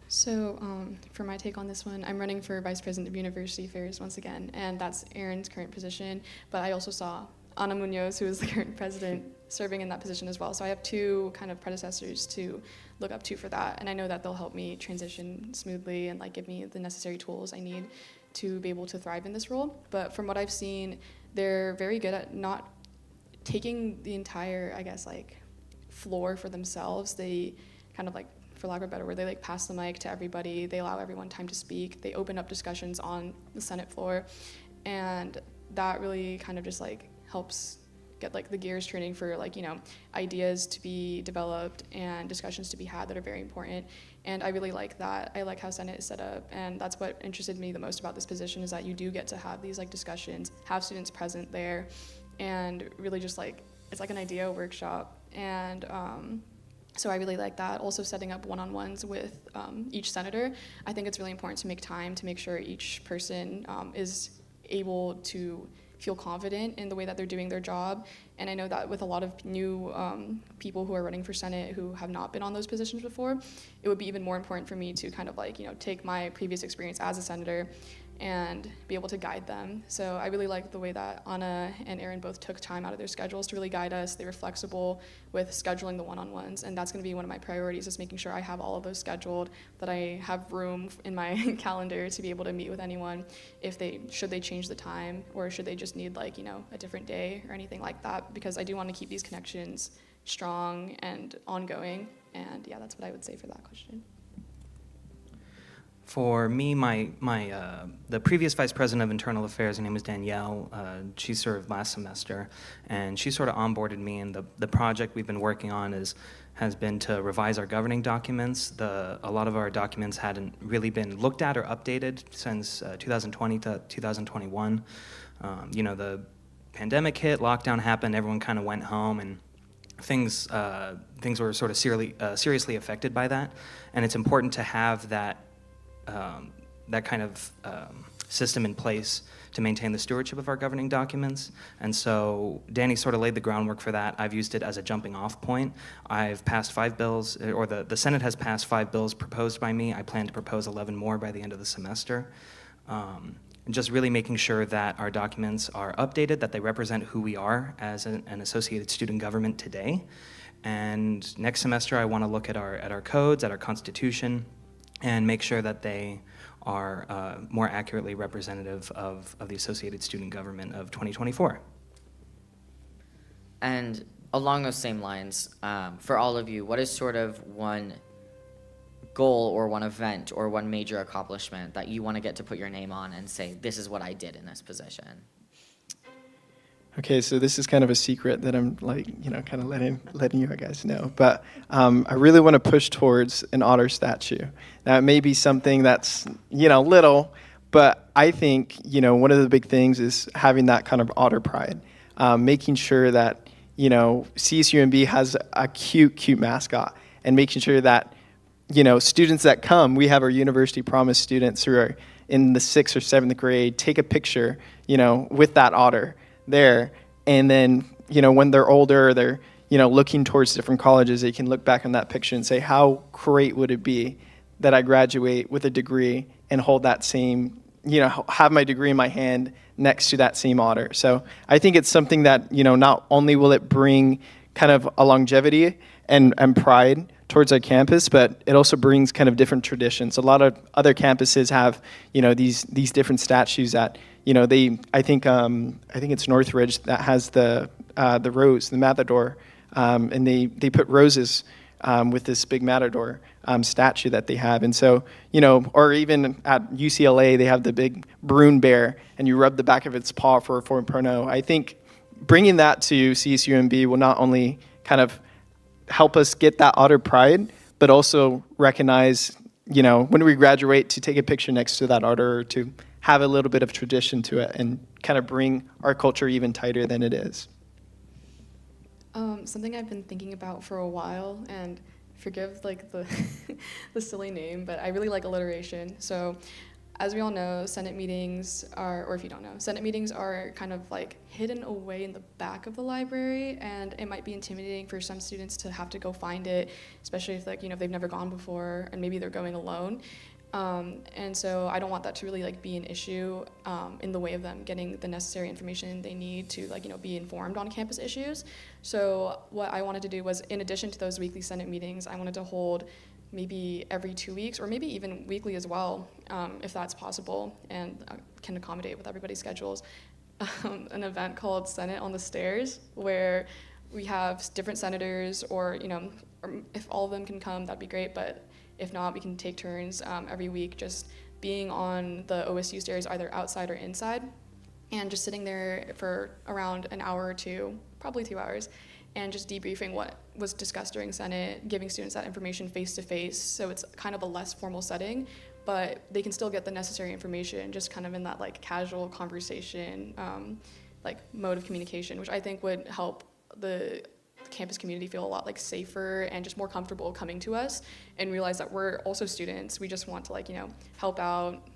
So for my take on this one, I'm running for Vice President of University Affairs once again, and that's Aaron's current position, but I also saw Ana Munoz, who is the current president, serving in that position as well. So I have two kind of predecessors to look up to for that, and I know that they'll help me transition smoothly and like give me the necessary tools I need to be able to thrive in this role. But from what I've seen, they're very good at not taking the entire, I guess, like floor for themselves. They kind of like, for lack of a better word, they like pass the mic to everybody. They allow everyone time to speak. They open up discussions on the Senate floor, and that really kind of just like helps get like the gears turning for like, you know, ideas to be developed and discussions to be had that are very important. And I really like that. I like how Senate is set up, and that's what interested me the most about this position, is that you do get to have these like discussions, have students present there, and really just like it's like an idea workshop, and so I really like that. Also setting up one-on-ones with each senator. I think it's really important to make time to make sure each person is able to feel confident in the way that they're doing their job. And I know that with a lot of new people who are running for Senate who have not been on those positions before, it would be even more important for me to kind of like, take my previous experience as a senator and be able to guide them. So I really like the way that Anna and Aaron both took time out of their schedules to really guide us. They were flexible with scheduling the one-on-ones, and that's going to be one of my priorities, is making sure I have all of those scheduled, that I have room in my calendar to be able to meet with anyone if should they change the time, or should they just need like, a different day or anything like that, because I do want to keep these connections strong and ongoing. And yeah, that's what I would say for that question. For me, the previous vice president of internal affairs, her name is Danielle. She served last semester, and she sort of onboarded me. And the project we've been working on has been to revise our governing documents. A lot of our documents hadn't really been looked at or updated since 2020 to 2021. The pandemic hit, lockdown happened, everyone kind of went home, and things were sort of seriously affected by that. And it's important to have that kind of system in place to maintain the stewardship of our governing documents. And so Danny sort of laid the groundwork for that. I've used it as a jumping off point. I've passed 5 bills, or the Senate has passed 5 bills proposed by me. I plan to propose 11 more by the end of the semester. Just really making sure that our documents are updated, that they represent who we are as an associated student government today. And next semester, I want to look at our codes, at our constitution, and make sure that they are more accurately representative of the associated student government of 2024. And along those same lines, for all of you, what is sort of one goal or one event or one major accomplishment that you want to get to put your name on and say, this is what I did in this position? Okay, so this is kind of a secret that I'm like, kind of letting you guys know. But I really want to push towards an otter statue. Now, it may be something that's, little, but I think, one of the big things is having that kind of otter pride, making sure that, CSUMB has a cute mascot, and making sure that, students that come, we have our University Promise students who are in the 6th or 7th grade, take a picture, with that otter there, and then when they're older, they're looking towards different colleges, they can look back on that picture and say, how great would it be that I graduate with a degree and hold that same, have my degree in my hand next to that same otter. So I think it's something that not only will it bring kind of a longevity and pride towards our campus, but it also brings kind of different traditions. A lot of other campuses have these different statues that I think it's Northridge that has the rose, the matador, and they put roses with this big matador statue that they have. And so, or even at UCLA, they have the big Bruin bear, and you rub the back of its paw for a 4.0. I think bringing that to CSUMB will not only kind of help us get that otter pride, but also recognize, when we graduate, to take a picture next to that otter, or to have a little bit of tradition to it and kind of bring our culture even tighter than it is. Something I've been thinking about for a while, and forgive like the the silly name, but I really like alliteration. So as we all know, Senate meetings are, or if you don't know, Senate meetings are kind of like hidden away in the back of the library, and it might be intimidating for some students to have to go find it, especially if if they've never gone before and maybe they're going alone. And so I don't want that to really be an issue in the way of them getting the necessary information they need to be informed on campus issues. So what I wanted to do was, in addition to those weekly Senate meetings, I wanted to hold maybe every 2 weeks, or maybe even weekly as well, if that's possible and can accommodate with everybody's schedules, an event called Senate on the Stairs, where we have different senators, or if all of them can come, that'd be great, but if not, we can take turns every week just being on the OSU stairs, either outside or inside, and just sitting there for around an hour or two, probably 2 hours, and just debriefing what was discussed during Senate, giving students that information face-to-face, so it's kind of a less formal setting, but they can still get the necessary information just kind of in that casual conversation, mode of communication, which I think would help the campus community feel a lot like safer and just more comfortable coming to us, and realize that we're also students. We just want to like, you know, help out,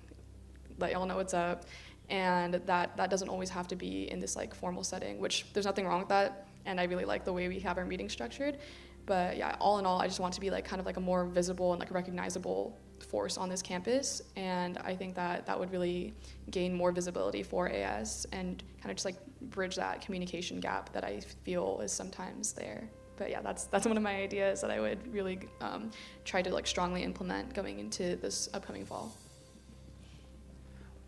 let y'all know what's up, and that doesn't always have to be in this like formal setting, which there's nothing wrong with that, and I really like the way we have our meetings structured. But yeah, all in all, I just want to be like kind of like a more visible and like recognizable force on this campus, and I think that would really gain more visibility for AS and kind of just like bridge that communication gap that I feel is sometimes there. But yeah, that's one of my ideas that I would really try to like strongly implement going into this upcoming fall.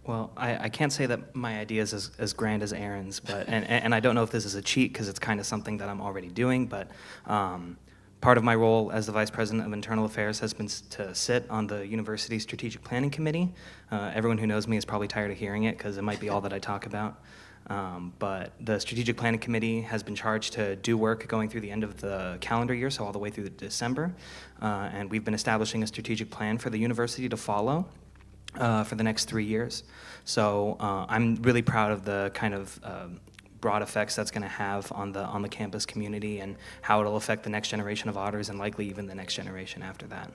Well, I can't say that my idea is as grand as Aaron's, but and I don't know if this is a cheat because it's kind of something that I'm already doing, but part of my role as the Vice President of Internal Affairs has been to sit on the University Strategic Planning Committee. Everyone who knows me is probably tired of hearing it because it might be all that I talk about. But the Strategic Planning Committee has been charged to do work going through the end of the calendar year, so all the way through December. And we've been establishing a strategic plan for the university to follow for the next 3 years. So I'm really proud of the kind of broad effects that's going to have on the campus community and how it'll affect the next generation of otters and likely even the next generation after that.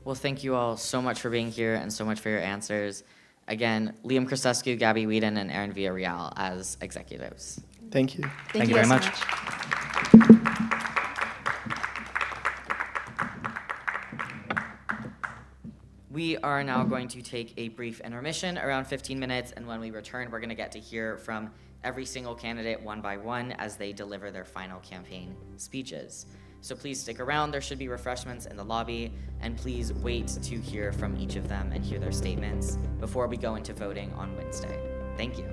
Well, thank you all so much for being here and so much for your answers. Again, Liam Christescu, Gabby Whedon, and Aaron Villarreal as executives. Thank you. Thank you very guys much. so much. We are now going to take a brief intermission, around 15 minutes, and when we return, we're going to get to hear from every single candidate one by one as they deliver their final campaign speeches. So please stick around. There should be refreshments in the lobby, and please wait to hear from each of them and hear their statements before we go into voting on Wednesday. Thank you.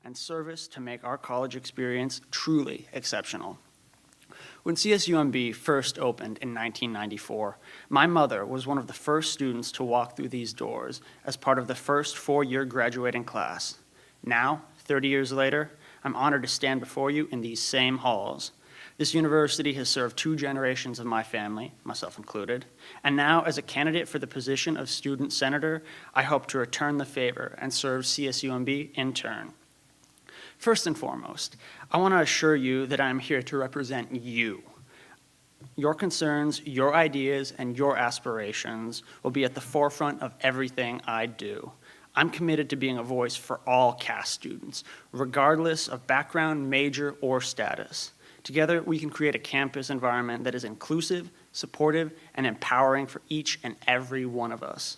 and service to make our college experience truly exceptional. When CSUMB first opened in 1994, my mother was one of the first students to walk through these doors as part of the first four-year graduating class. Now, 30 years later, I'm honored to stand before you in these same halls. This university has served 2 generations of my family, myself included, and now as a candidate for the position of student senator, I hope to return the favor and serve CSUMB in turn. First and foremost, I want to assure you that I am here to represent you. Your concerns, your ideas, and your aspirations will be at the forefront of everything I do. I'm committed to being a voice for all CAS students, regardless of background, major, or status. Together, we can create a campus environment that is inclusive, supportive, and empowering for each and every one of us.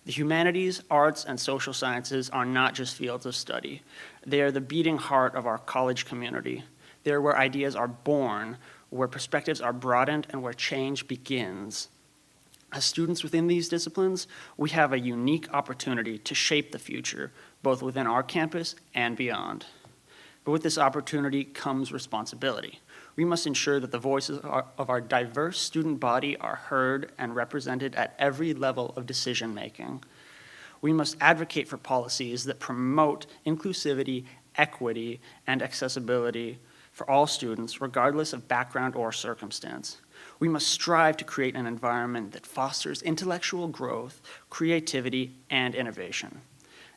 The humanities, arts, and social sciences are not just fields of study. They are the beating heart of our college community. They are where ideas are born, where perspectives are broadened, and where change begins. As students within these disciplines, we have a unique opportunity to shape the future, both within our campus and beyond. But with this opportunity comes responsibility. We must ensure that the voices of our diverse student body are heard and represented at every level of decision making. We must advocate for policies that promote inclusivity, equity, and accessibility for all students, regardless of background or circumstance. We must strive to create an environment that fosters intellectual growth, creativity, and innovation.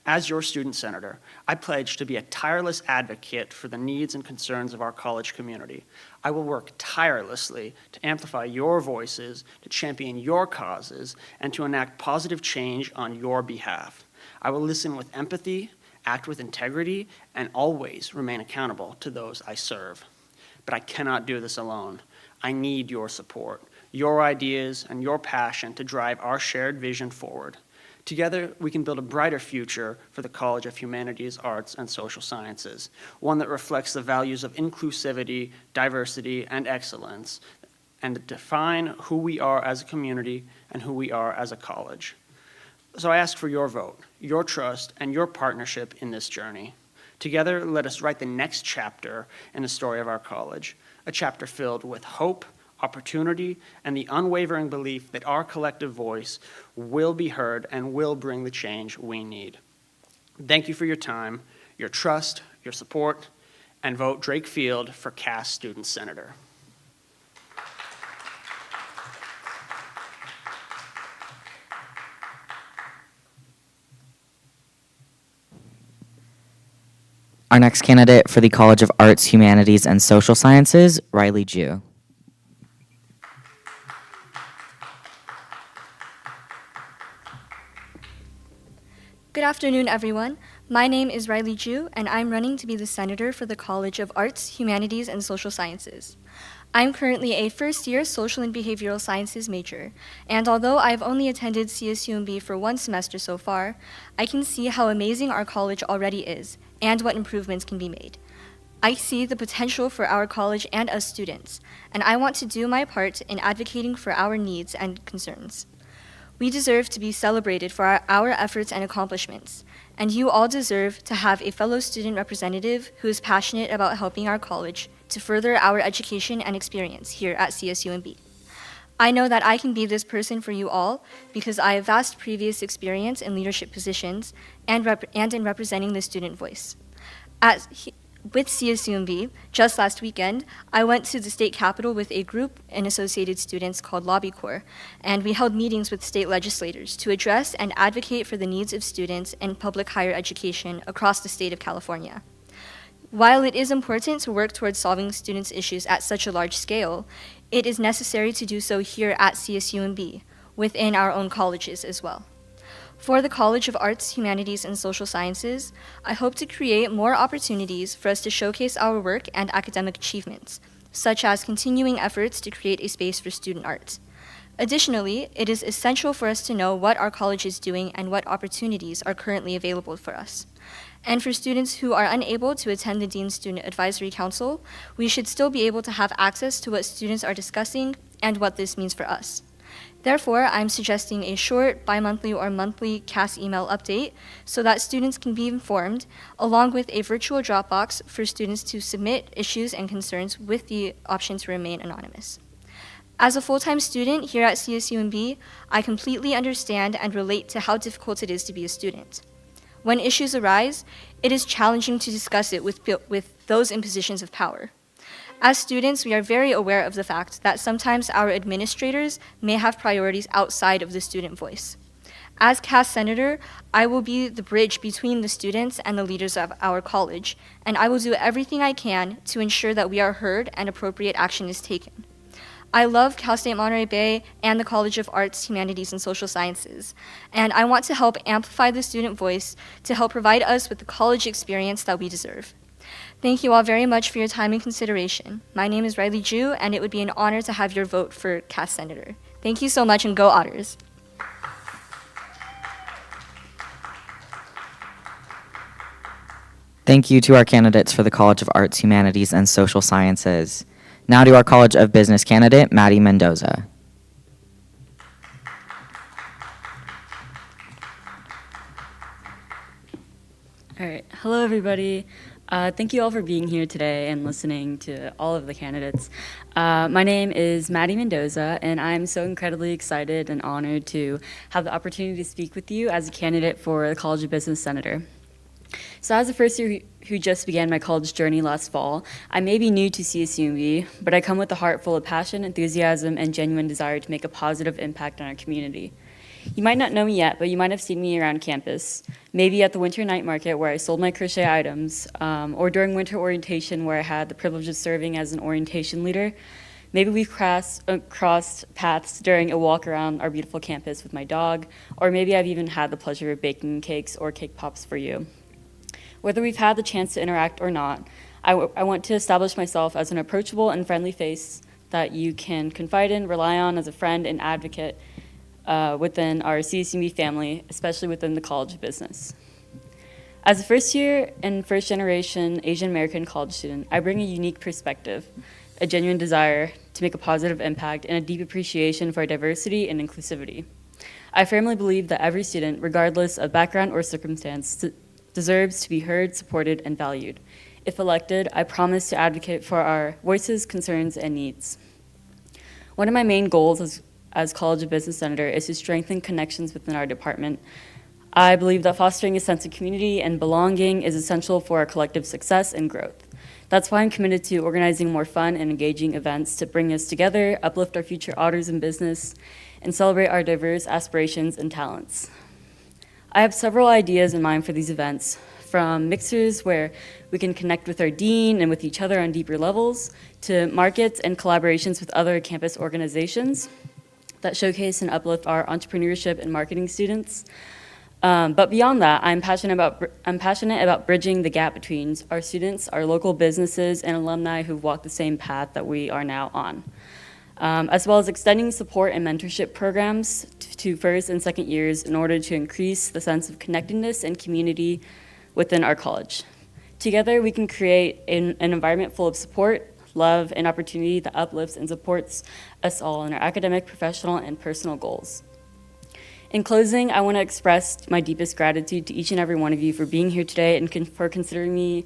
As your student senator, I pledge to be a tireless advocate for the needs and concerns of our college community. I will work tirelessly to amplify your voices, to champion your causes, and to enact positive change on your behalf. I will listen with empathy, act with integrity, and always remain accountable to those I serve. But I cannot do this alone. I need your support, your ideas, and your passion to drive our shared vision forward. Together, we can build a brighter future for the College of Humanities, Arts, and Social Sciences, one that reflects the values of inclusivity, diversity, and excellence, and define who we are as a community and who we are as a college. So I ask for your vote, your trust, and your partnership in this journey. Together, let us write the next chapter in the story of our college, a chapter filled with hope, opportunity, and the unwavering belief that our collective voice will be heard and will bring the change we need. Thank you for your time, your trust, your support, and vote Drake Field for CAS Student Senator. Our next candidate for the College of Arts, Humanities, and Social Sciences, Riley Jew. Good afternoon, everyone. My name is Riley Jew, and I'm running to be the senator for the College of Arts, Humanities, and Social Sciences. I'm currently a first-year social and behavioral sciences major, and although I've only attended CSUMB for 1 semester so far, I can see how amazing our college already is and what improvements can be made. I see the potential for our college and us students, and I want to do my part in advocating for our needs and concerns. We deserve to be celebrated for our efforts and accomplishments, and you all deserve to have a fellow student representative who is passionate about helping our college to further our education and experience here at CSUMB. I know that I can be this person for you all because I have vast previous experience in leadership positions and in representing the student voice. With CSUMB, just last weekend, I went to the state capitol with a group and associated students called Lobby Corps, and we held meetings with state legislators to address and advocate for the needs of students in public higher education across the state of California. While it is important to work towards solving students' issues at such a large scale, it is necessary to do so here at CSUMB, within our own colleges as well. For the College of Arts, Humanities, and Social Sciences, I hope to create more opportunities for us to showcase our work and academic achievements, such as continuing efforts to create a space for student art. Additionally, it is essential for us to know what our college is doing and what opportunities are currently available for us. And for students who are unable to attend the Dean's Student Advisory Council, we should still be able to have access to what students are discussing and what this means for us. Therefore, I'm suggesting a short, bi-monthly or monthly CAS email update so that students can be informed, along with a virtual Dropbox for students to submit issues and concerns with the option to remain anonymous. As a full-time student here at CSUMB, I completely understand and relate to how difficult it is to be a student. When issues arise, it is challenging to discuss it with those in positions of power. As students, we are very aware of the fact that sometimes our administrators may have priorities outside of the student voice. As CAS Senator, I will be the bridge between the students and the leaders of our college, and I will do everything I can to ensure that we are heard and appropriate action is taken. I love Cal State Monterey Bay and the College of Arts, Humanities, and Social Sciences, and I want to help amplify the student voice to help provide us with the college experience that we deserve. Thank you all very much for your time and consideration. My name is Riley Ju, and it would be an honor to have your vote for CAS Senator. Thank you so much, and go Otters. Thank you to our candidates for the College of Arts, Humanities, and Social Sciences. Now to our College of Business candidate, Maddie Mendoza. All right. Hello, everybody. Thank you all for being here today and listening to all of the candidates. My name is Maddie Mendoza, and I'm so incredibly excited and honored to have the opportunity to speak with you as a candidate for the College of Business Senator. So as a first year who just began my college journey last fall, I may be new to CSUMB, but I come with a heart full of passion, enthusiasm, and genuine desire to make a positive impact on our community. You might not know me yet, but you might have seen me around campus, maybe at the winter night market where I sold my crochet items, or during winter orientation where I had the privilege of serving as an orientation leader. Maybe we crossed paths during a walk around our beautiful campus with my dog, or maybe I've even had the pleasure of baking cakes or cake pops for you. Whether we've had the chance to interact or not, I want to establish myself as an approachable and friendly face that you can confide in, rely on as a friend and advocate within our CSUMB family, especially within the College of Business. As a first year and first generation Asian American college student, I bring a unique perspective, a genuine desire to make a positive impact, and a deep appreciation for diversity and inclusivity. I firmly believe that every student, regardless of background or circumstance, deserves to be heard, supported, and valued. If elected, I promise to advocate for our voices, concerns, and needs. One of my main goals as College of Business Senator is to strengthen connections within our department. I believe that fostering a sense of community and belonging is essential for our collective success and growth. That's why I'm committed to organizing more fun and engaging events to bring us together, uplift our future otters in business, and celebrate our diverse aspirations and talents. I have several ideas in mind for these events, from mixers where we can connect with our dean and with each other on deeper levels, to markets and collaborations with other campus organizations that showcase and uplift our entrepreneurship and marketing students. But beyond that, I'm passionate about bridging the gap between our students, our local businesses, and alumni who've walked the same path that we are now on, as well as extending support and mentorship programs to first and second years in order to increase the sense of connectedness and community within our college. Together, we can create an environment full of support, love, and opportunity that uplifts and supports us all in our academic, professional, and personal goals. In closing, I want to express my deepest gratitude to each and every one of you for being here today and for considering me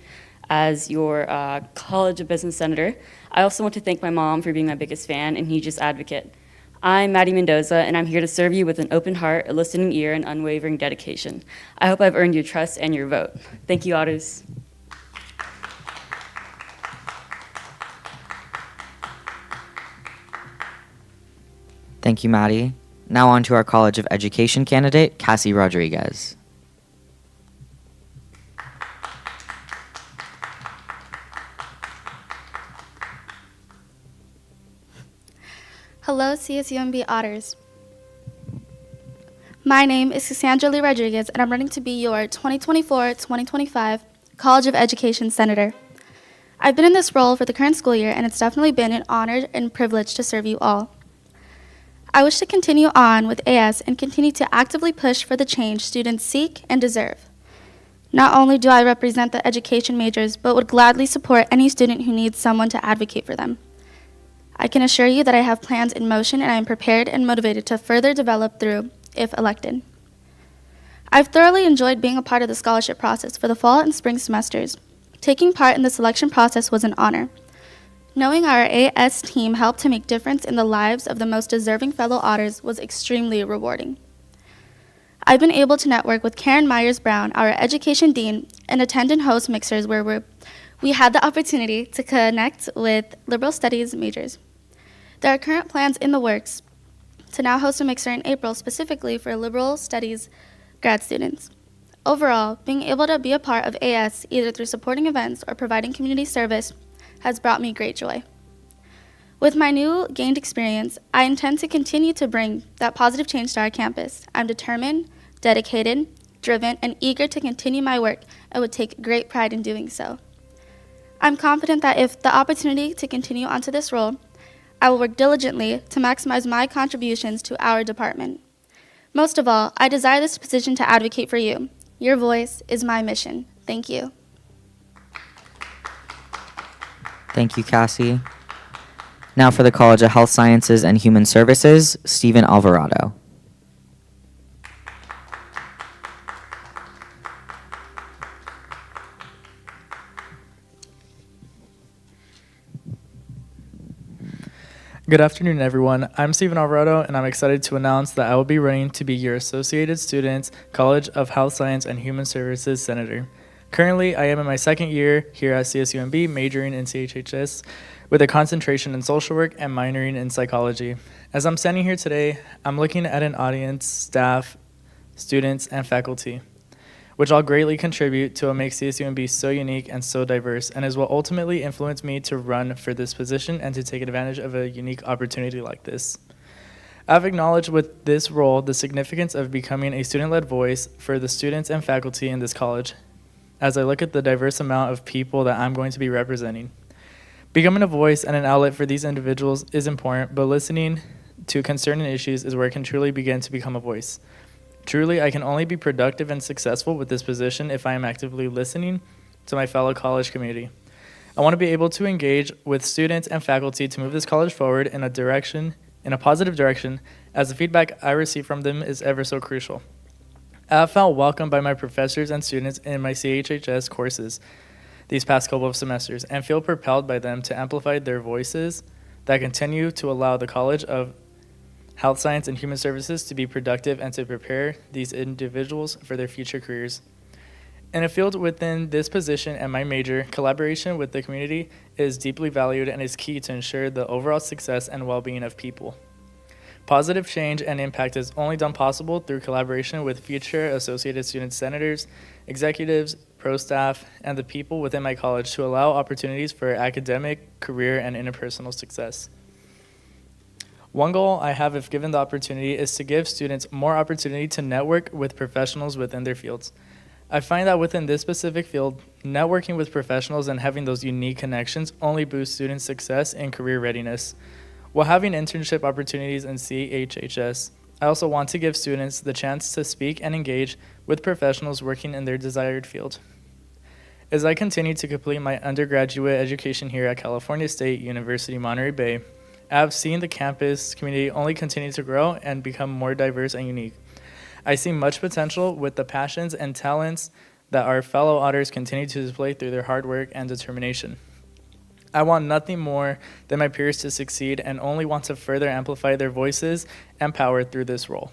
as your College of Business Senator. I also want to thank my mom for being my biggest fan and hugest advocate. I'm Maddie Mendoza, and I'm here to serve you with an open heart, a listening ear, and unwavering dedication. I hope I've earned your trust and your vote. Thank you, Otters. Thank you, Maddie. Now on to our College of Education candidate, Cassie Rodriguez. Hello, CSUMB Otters. My name is Cassandra Lee Rodriguez, and I'm running to be your 2024-2025 College of Education Senator. I've been in this role for the current school year, and it's definitely been an honor and privilege to serve you all. I wish to continue on with AS and continue to actively push for the change students seek and deserve. Not only do I represent the education majors, but would gladly support any student who needs someone to advocate for them. I can assure you that I have plans in motion and I am prepared and motivated to further develop through, if elected. I've thoroughly enjoyed being a part of the scholarship process for the fall and spring semesters. Taking part in the selection process was an honor. Knowing our AS team helped to make difference in the lives of the most deserving fellow Otters was extremely rewarding. I've been able to network with Karen Myers-Brown, our education dean, and attend and host mixers where we had the opportunity to connect with liberal studies majors. There are current plans in the works to now host a mixer in April specifically for liberal studies grad students. Overall, being able to be a part of AS either through supporting events or providing community service has brought me great joy. With my new gained experience, I intend to continue to bring that positive change to our campus. I'm determined, dedicated, driven, and eager to continue my work and would take great pride in doing so. I'm confident that if the opportunity to continue onto this role, I will work diligently to maximize my contributions to our department. Most of all, I desire this position to advocate for you. Your voice is my mission. Thank you. Thank you, Cassie. Now for the College of Health Sciences and Human Services, Stephen Alvarado. Good afternoon, everyone. I'm Stephen Alvarado, and I'm excited to announce that I will be running to be your Associated Students College of Health Science and Human Services Senator. Currently, I am in my second year here at CSUMB, majoring in CHHS with a concentration in social work and minoring in psychology. As I'm standing here today, I'm looking at an audience, staff, students, and faculty, which all greatly contribute to what makes CSUMB so unique and so diverse, and is what ultimately influenced me to run for this position and to take advantage of a unique opportunity like this. I've acknowledged with this role the significance of becoming a student-led voice for the students and faculty in this college, as I look at the diverse amount of people that I'm going to be representing. Becoming a voice and an outlet for these individuals is important, but listening to concerning issues is where I can truly begin to become a voice. Truly, I can only be productive and successful with this position if I am actively listening to my fellow college community. I want to be able to engage with students and faculty to move this college forward in a positive direction, as the feedback I receive from them is ever so crucial. I have felt welcomed by my professors and students in my CHHS courses these past couple of semesters and feel propelled by them to amplify their voices that continue to allow the College of Health Science and Human Services to be productive and to prepare these individuals for their future careers. In a field within this position and my major, collaboration with the community is deeply valued and is key to ensure the overall success and well-being of people. Positive change and impact is only done possible through collaboration with future Associated Student Senators, executives, pro staff, and the people within my college to allow opportunities for academic, career, and interpersonal success. One goal I have, if given the opportunity, is to give students more opportunity to network with professionals within their fields. I find that within this specific field, networking with professionals and having those unique connections only boosts students' success and career readiness. While having internship opportunities in CHHS, I also want to give students the chance to speak and engage with professionals working in their desired field. As I continue to complete my undergraduate education here at California State University, Monterey Bay, I have seen the campus community only continue to grow and become more diverse and unique. I see much potential with the passions and talents that our fellow Otters continue to display through their hard work and determination. I want nothing more than my peers to succeed and only want to further amplify their voices and power through this role.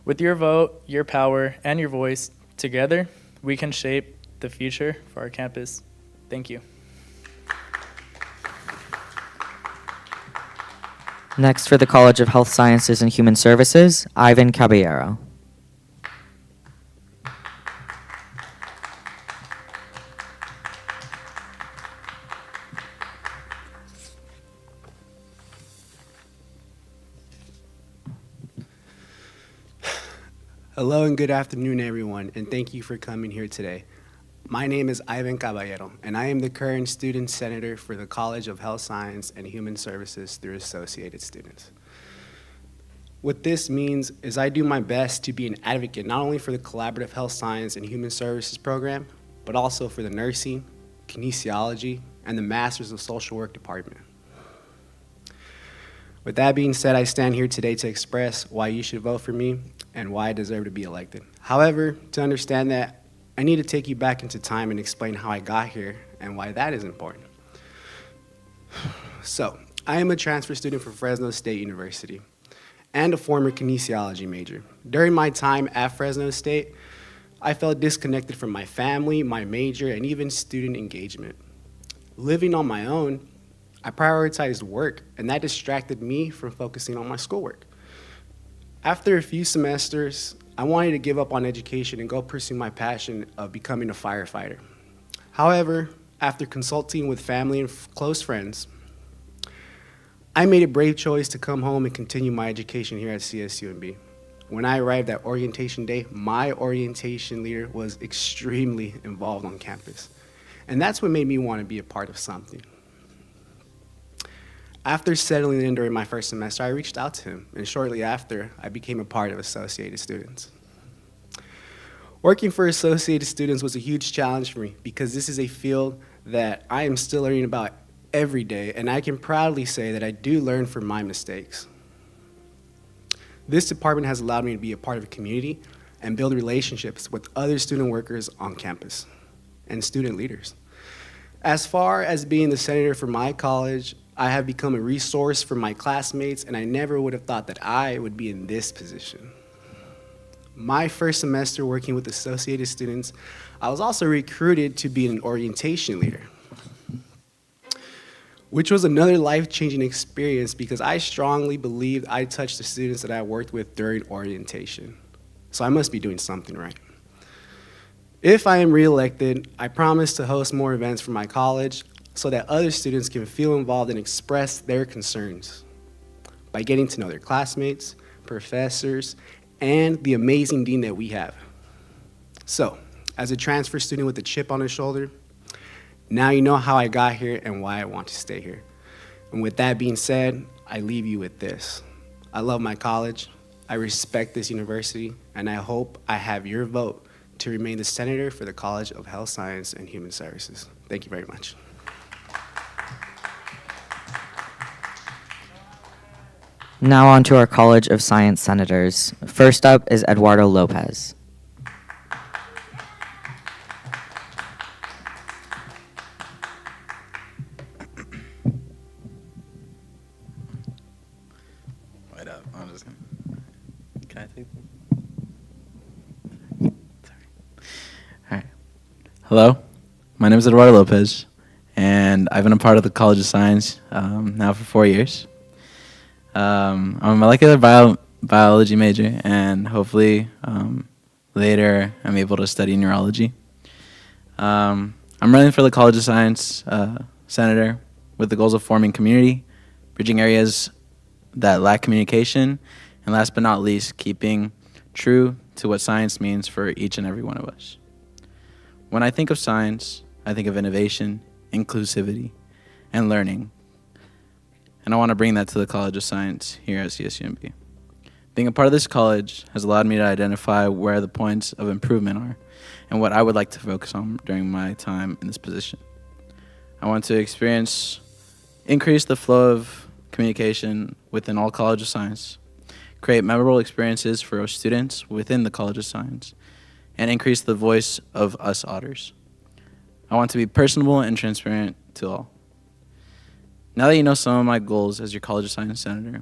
With your vote, your power, and your voice, together, we can shape the future for our campus. Thank you. Next, for the College of Health Sciences and Human Services, Ivan Caballero. Hello and good afternoon, everyone, and thank you for coming here today. My name is Ivan Caballero, and I am the current student senator for the College of Health Science and Human Services through Associated Students. What this means is I do my best to be an advocate not only for the Collaborative Health Science and Human Services program, but also for the nursing, kinesiology, and the Masters of Social Work department. With that being said, I stand here today to express why you should vote for me and why I deserve to be elected. However, to understand that, I need to take you back into time and explain how I got here and why that is important. So, I am a transfer student from Fresno State University and a former kinesiology major. During my time at Fresno State, I felt disconnected from my family, my major, and even student engagement. Living on my own, I prioritized work, and that distracted me from focusing on my schoolwork. After a few semesters, I wanted to give up on education and go pursue my passion of becoming a firefighter. However, after consulting with family and close friends, I made a brave choice to come home and continue my education here at CSUMB. When I arrived at orientation day, my orientation leader was extremely involved on campus. And that's what made me want to be a part of something. After settling in during my first semester, I reached out to him, and shortly after, I became a part of Associated Students. Working for Associated Students was a huge challenge for me because this is a field that I am still learning about every day, and I can proudly say that I do learn from my mistakes. This department has allowed me to be a part of a community and build relationships with other student workers on campus and student leaders. As far as being the senator for my college, I have become a resource for my classmates, and I never would have thought that I would be in this position. My first semester working with Associated Students, I was also recruited to be an orientation leader, which was another life-changing experience because I strongly believed I touched the students that I worked with during orientation. So I must be doing something right. If I am reelected, I promise to host more events for my college so that other students can feel involved and express their concerns by getting to know their classmates, professors, and the amazing dean that we have. So, as a transfer student with a chip on his shoulder, now you know how I got here and why I want to stay here. And with that being said, I leave you with this. I love my college, I respect this university, and I hope I have your vote to remain the senator for the College of Health Science and Human Services. Thank you very much. Now on to our College of Science senators. First up is Eduardo Lopez. Wait up, I'm just gonna, can I take them? Sorry. All right. Hello, my name is Eduardo Lopez, and I've been a part of the College of Science now for 4 years. I'm a molecular biology major, and hopefully later I'm able to study neurology. I'm running for the College of Science senator with the goals of forming community, bridging areas that lack communication, and last but not least, keeping true to what science means for each and every one of us. When I think of science, I think of innovation, inclusivity, and learning. And I want to bring that to the College of Science here at CSUMB. Being a part of this college has allowed me to identify where the points of improvement are and what I would like to focus on during my time in this position. I want to increase the flow of communication within all College of Science, create memorable experiences for our students within the College of Science, and increase the voice of us otters. I want to be personable and transparent to all. Now that you know some of my goals as your College of Science senator,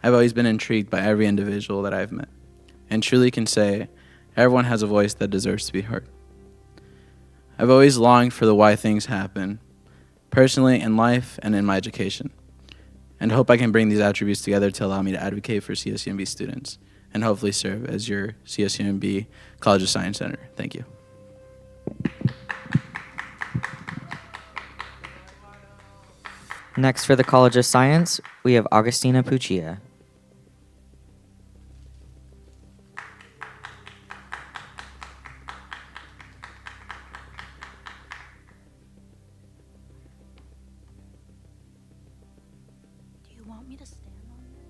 I've always been intrigued by every individual that I've met, and truly can say everyone has a voice that deserves to be heard. I've always longed for the why things happen, personally in life and in my education, and hope I can bring these attributes together to allow me to advocate for CSUMB students and hopefully serve as your CSUMB College of Science senator. Thank you. Next for the College of Science, we have Augustina Puccia. Do you want me to stand on this?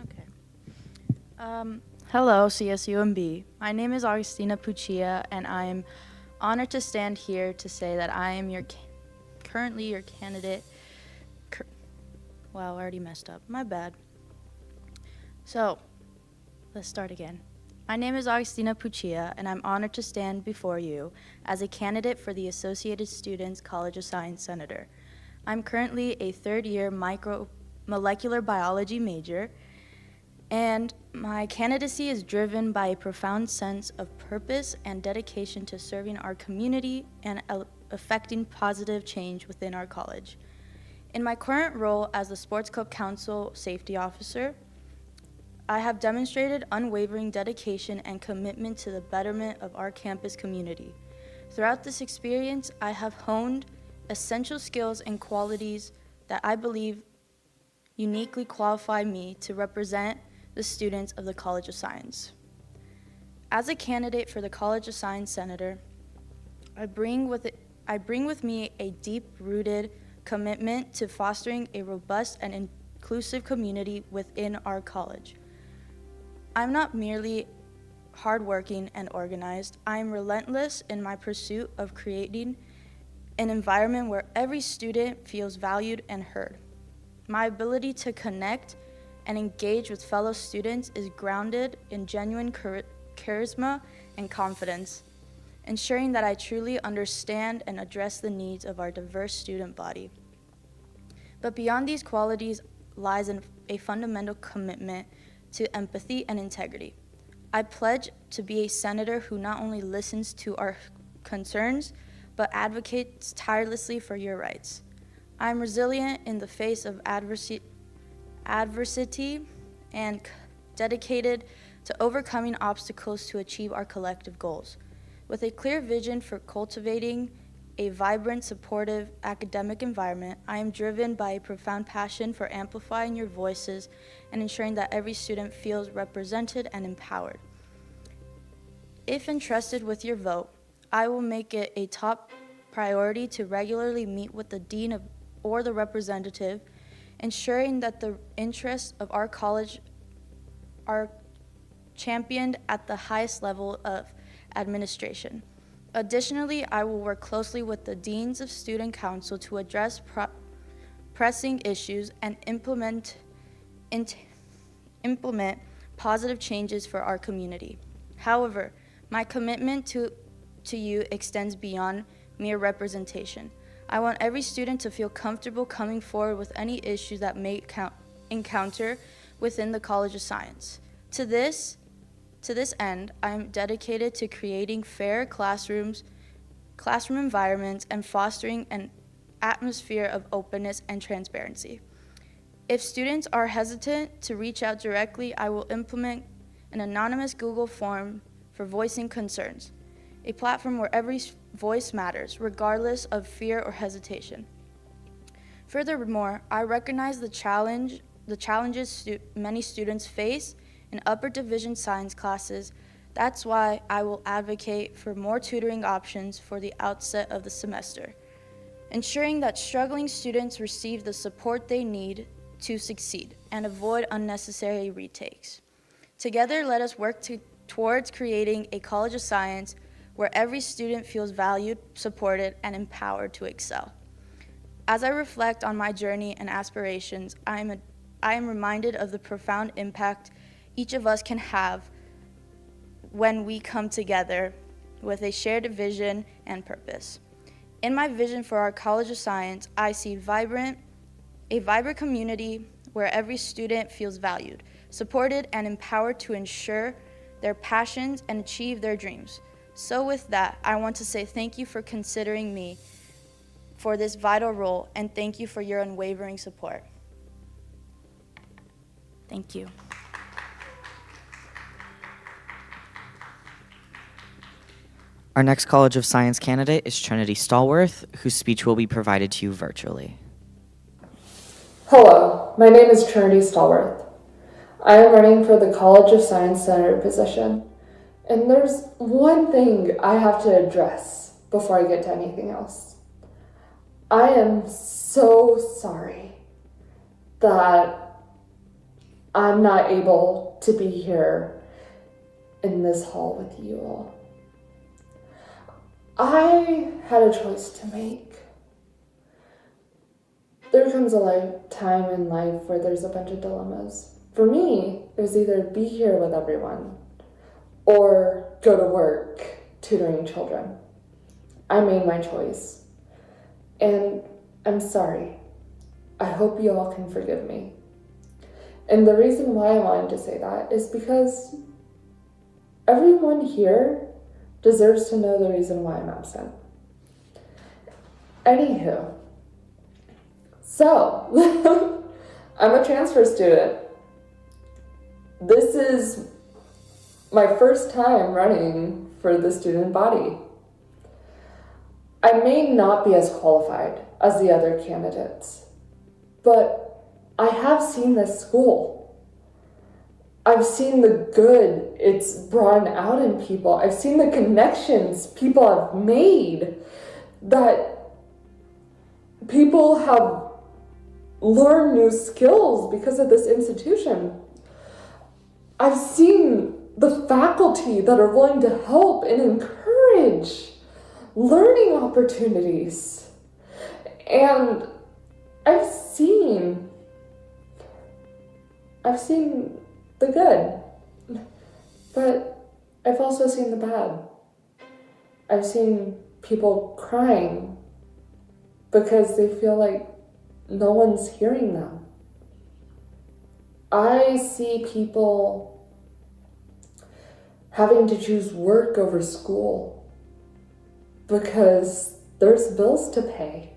Okay. Hello, CSUMB. My name is Augustina Puccia, and I am honored to stand here to say that I am currently your candidate. Wow, I already messed up. My bad. So, let's start again. My name is Augustina Puccia, and I'm honored to stand before you as a candidate for the Associated Students College of Science Senator. I'm currently a third-year molecular biology major, and my candidacy is driven by a profound sense of purpose and dedication to serving our community and affecting positive change within our college. In my current role as the Sports Club Council Safety Officer, I have demonstrated unwavering dedication and commitment to the betterment of our campus community. Throughout this experience, I have honed essential skills and qualities that I believe uniquely qualify me to represent the students of the College of Science. As a candidate for the College of Science Senator, I bring with me a deep-rooted commitment to fostering a robust and inclusive community within our college. I'm not merely hardworking and organized. I am relentless in my pursuit of creating an environment where every student feels valued and heard. My ability to connect and engage with fellow students is grounded in genuine charisma and confidence, ensuring that I truly understand and address the needs of our diverse student body. But beyond these qualities lies a fundamental commitment to empathy and integrity. I pledge to be a senator who not only listens to our concerns, but advocates tirelessly for your rights. I am resilient in the face of adversity and dedicated to overcoming obstacles to achieve our collective goals. With a clear vision for cultivating a vibrant, supportive academic environment, I am driven by a profound passion for amplifying your voices and ensuring that every student feels represented and empowered. If entrusted with your vote, I will make it a top priority to regularly meet with the dean or the representative, ensuring that the interests of our college are championed at the highest level of administration. Additionally, I will work closely with the deans of student council to address pressing issues and implement positive changes for our community. However, my commitment to you extends beyond mere representation. I want every student to feel comfortable coming forward with any issues that may encounter within the College of Science. To this end, I am dedicated to creating fair classroom environments and fostering an atmosphere of openness and transparency. If students are hesitant to reach out directly, I will implement an anonymous Google form for voicing concerns, a platform where every voice matters, regardless of fear or hesitation. Furthermore, I recognize the challenges many students face in upper division science classes. That's why I will advocate for more tutoring options for the outset of the semester, ensuring that struggling students receive the support they need to succeed and avoid unnecessary retakes. Together, let us work towards creating a College of Science where every student feels valued, supported, and empowered to excel. As I reflect on my journey and aspirations, I am reminded of the profound impact each of us can have when we come together with a shared vision and purpose. In my vision for our College of Science, I see a vibrant community where every student feels valued, supported, and empowered to ensure their passions and achieve their dreams. So with that, I want to say thank you for considering me for this vital role, and thank you for your unwavering support. Thank you. Our next College of Science candidate is Trinity Stallworth, whose speech will be provided to you virtually. Hello, my name is Trinity Stallworth. I am running for the College of Science Senator position. And there's one thing I have to address before I get to anything else. I am so sorry that I'm not able to be here in this hall with you all. I had a choice to make. There comes a time in life where there's a bunch of dilemmas. For me, it was either be here with everyone or go to work tutoring children. I made my choice. And I'm sorry. I hope you all can forgive me. And the reason why I wanted to say that is because everyone here deserves to know the reason why I'm absent. Anywho, so I'm a transfer student. This is my first time running for the student body. I may not be as qualified as the other candidates, but I have seen this school. I've seen the good it's brought out in people. I've seen the connections people have made, that people have learned new skills because of this institution. I've seen the faculty that are willing to help and encourage learning opportunities. And I've seen the good, but I've also seen the bad. I've seen people crying because they feel like no one's hearing them. I see people having to choose work over school because there's bills to pay.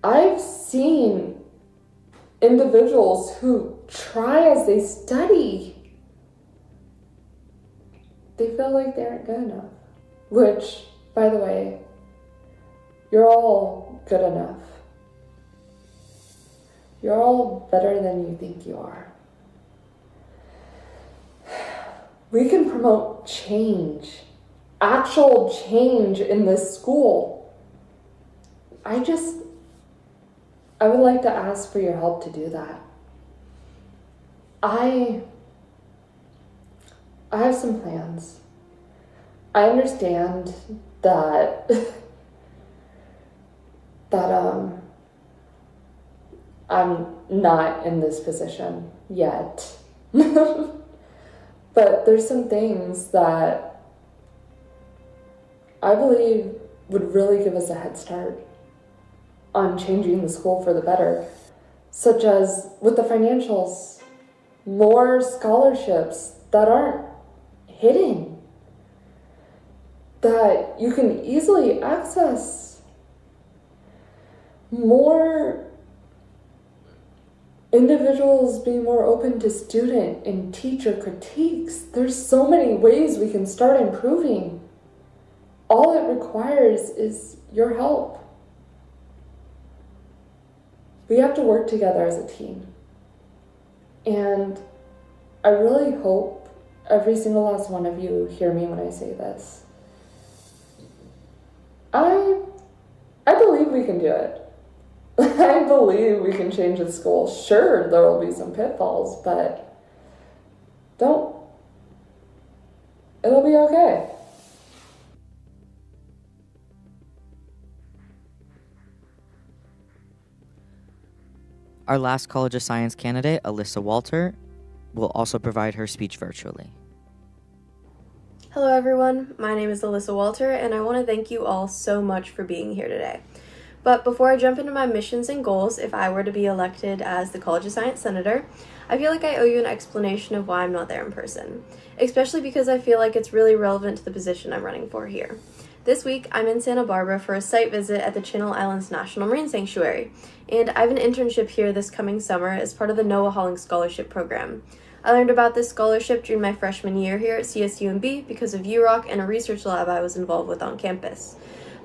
I've seen individuals who try as they study, they feel like they aren't good enough. Which, by the way, you're all good enough. You're all better than you think you are. We can promote change, actual change in this school. I would like to ask for your help to do that. I have some plans. I understand that I'm not in this position yet. But there's some things that I believe would really give us a head start on changing the school for the better, such as with the financials, more scholarships that aren't hidden, that you can easily access, more individuals being more open to student and teacher critiques. There's so many ways we can start improving. All it requires is your help. We have to work together as a team. And I really hope every single last one of you hear me when I say this. I believe we can do it. I believe we can change the school. Sure, there will be some pitfalls, but it'll be okay. Our last College of Science candidate, Alyssa Walter, will also provide her speech virtually. Hello everyone, my name is Alyssa Walter, and I want to thank you all so much for being here today. But before I jump into my missions and goals, if I were to be elected as the College of Science Senator, I feel like I owe you an explanation of why I'm not there in person, especially because I feel like it's really relevant to the position I'm running for here. This week, I'm in Santa Barbara for a site visit at the Channel Islands National Marine Sanctuary, and I have an internship here this coming summer as part of the Noah Hauling Scholarship Program. I learned about this scholarship during my freshman year here at CSUMB because of UROC and a research lab I was involved with on campus.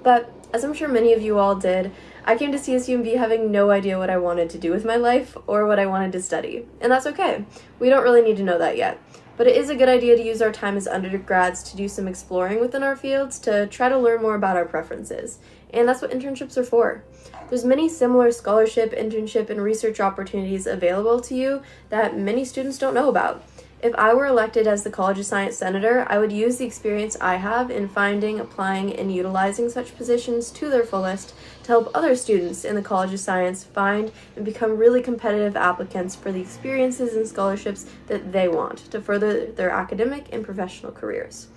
But as I'm sure many of you all did, I came to CSUMB having no idea what I wanted to do with my life or what I wanted to study. And that's okay. We don't really need to know that yet. But it is a good idea to use our time as undergrads to do some exploring within our fields to try to learn more about our preferences. And that's what internships are for. There's many similar scholarship, internship, and research opportunities available to you that many students don't know about. If I were elected as the College of Science Senator, I would use the experience I have in finding, applying, and utilizing such positions to their fullest to help other students in the College of Science find and become really competitive applicants for the experiences and scholarships that they want to further their academic and professional careers.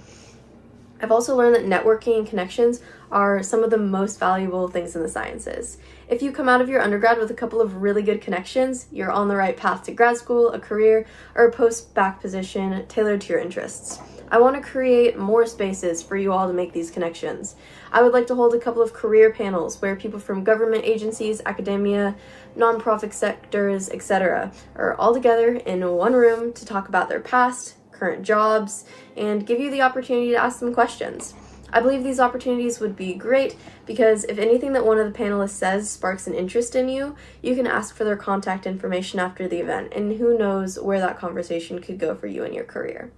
I've also learned that networking and connections are some of the most valuable things in the sciences. If you come out of your undergrad with a couple of really good connections, you're on the right path to grad school, a career, or a post-bac position tailored to your interests. I want to create more spaces for you all to make these connections. I would like to hold a couple of career panels where people from government agencies, academia, nonprofit sectors, etc. are all together in one room to talk about their past, current jobs, and give you the opportunity to ask them questions. I believe these opportunities would be great because if anything that one of the panelists says sparks an interest in you, you can ask for their contact information after the event, and who knows where that conversation could go for you in your career.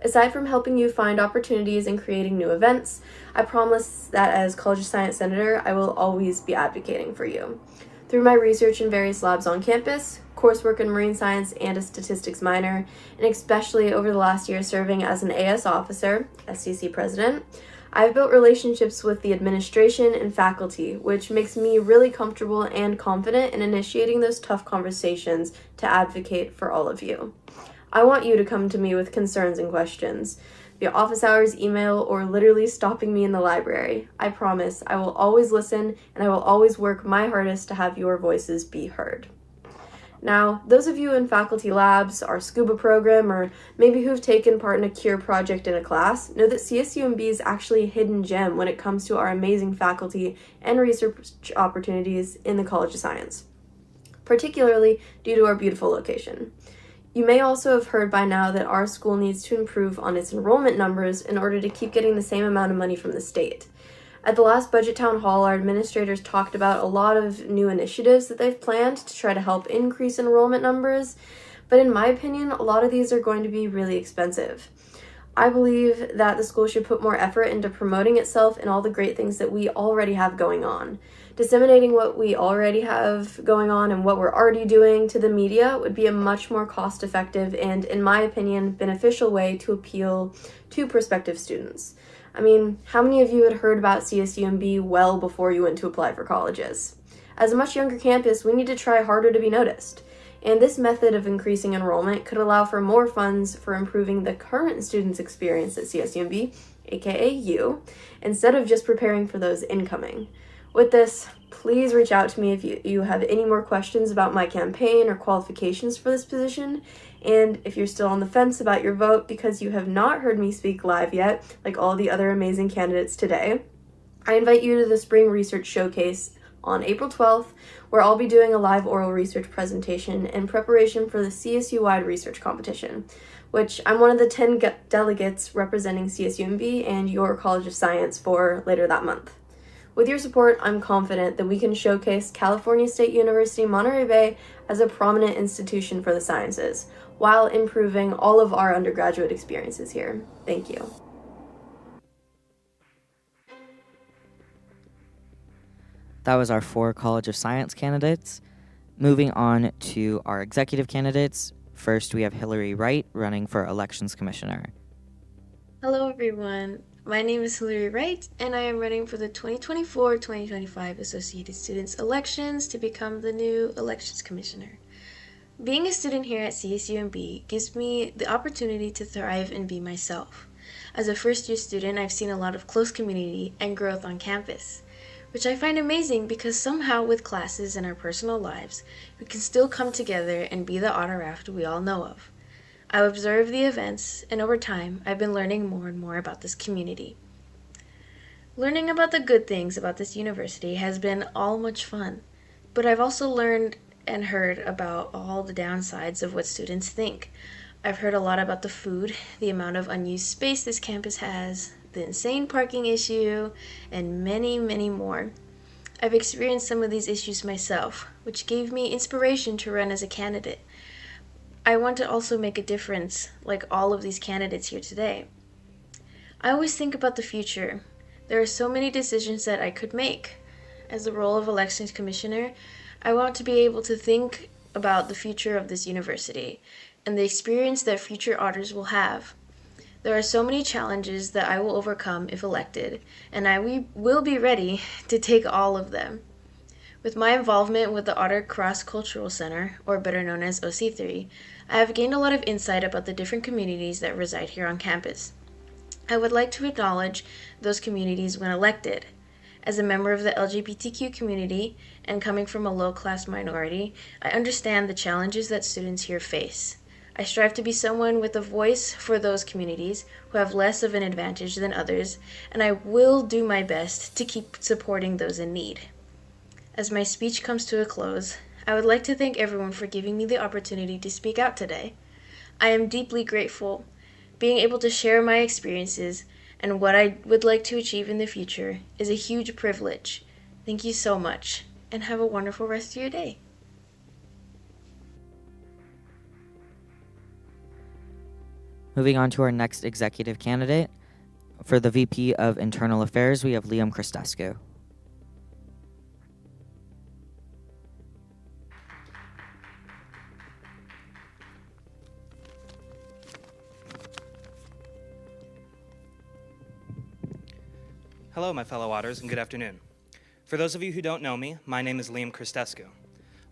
Aside from helping you find opportunities and creating new events, I promise that as College of Science Senator, I will always be advocating for you. Through my research in various labs on campus, coursework in marine science and a statistics minor, and especially over the last year serving as an AS officer, SCC president, I've built relationships with the administration and faculty, which makes me really comfortable and confident in initiating those tough conversations to advocate for all of you. I want you to come to me with concerns and questions, via office hours, email, or literally stopping me in the library. I promise I will always listen and I will always work my hardest to have your voices be heard. Now, those of you in faculty labs, our scuba program, or maybe who've taken part in a CURE project in a class, know that CSUMB is actually a hidden gem when it comes to our amazing faculty and research opportunities in the College of Science, particularly due to our beautiful location. You may also have heard by now that our school needs to improve on its enrollment numbers in order to keep getting the same amount of money from the state. At the last budget town hall, our administrators talked about a lot of new initiatives that they've planned to try to help increase enrollment numbers, but in my opinion, a lot of these are going to be really expensive. I believe that the school should put more effort into promoting itself and all the great things that we already have going on. Disseminating what we already have going on and what we're already doing to the media would be a much more cost-effective and, in my opinion, beneficial way to appeal to prospective students. I mean, how many of you had heard about CSUMB well before you went to apply for colleges? As a much younger campus, we need to try harder to be noticed. And this method of increasing enrollment could allow for more funds for improving the current students' experience at CSUMB, aka you, instead of just preparing for those incoming. With this, please reach out to me if you have any more questions about my campaign or qualifications for this position. And if you're still on the fence about your vote because you have not heard me speak live yet, like all the other amazing candidates today, I invite you to the Spring Research Showcase on April 12th, where I'll be doing a live oral research presentation in preparation for the CSU-wide research competition, which I'm one of the 10 delegates representing CSUMB and your College of Science for later that month. With your support, I'm confident that we can showcase California State University, Monterey Bay as a prominent institution for the sciences, while improving all of our undergraduate experiences here. Thank you. That was our 4 College of Science candidates. Moving on to our executive candidates. First, we have Hillary Wright running for Elections Commissioner. Hello everyone, my name is Hillary Wright and I am running for the 2024-2025 Associated Students elections to become the new Elections Commissioner. Being a student here at CSUMB gives me the opportunity to thrive and be myself. As a first-year student, I've seen a lot of close community and growth on campus, which I find amazing because somehow with classes and our personal lives, we can still come together and be the otter raft we all know of. I observe the events, and over time, I've been learning more and more about this community. Learning about the good things about this university has been all much fun, but I've also learned and heard about all the downsides of what students think. I've heard a lot about the food, the amount of unused space this campus has, the insane parking issue, and many, many more. I've experienced some of these issues myself, which gave me inspiration to run as a candidate. I want to also make a difference, like all of these candidates here today. I always think about the future. There are so many decisions that I could make. As the role of Elections Commissioner, I want to be able to think about the future of this university and the experience that future otters will have. There are so many challenges that I will overcome if elected, and will be ready to take all of them. With my involvement with the Otter Cross Cultural Center, or better known as OC3, I have gained a lot of insight about the different communities that reside here on campus. I would like to acknowledge those communities when elected. As a member of the LGBTQ community and coming from a low-class minority, I understand the challenges that students here face. I strive to be someone with a voice for those communities who have less of an advantage than others, and I will do my best to keep supporting those in need. As my speech comes to a close, I would like to thank everyone for giving me the opportunity to speak out today. I am deeply grateful. Being able to share my experiences and what I would like to achieve in the future is a huge privilege. Thank you so much, and have a wonderful rest of your day. Moving on to our next executive candidate. For the VP of Internal Affairs, we have Liam Christescu. Hello, my fellow Otters, and good afternoon. For those of you who don't know me, my name is Liam Christescu.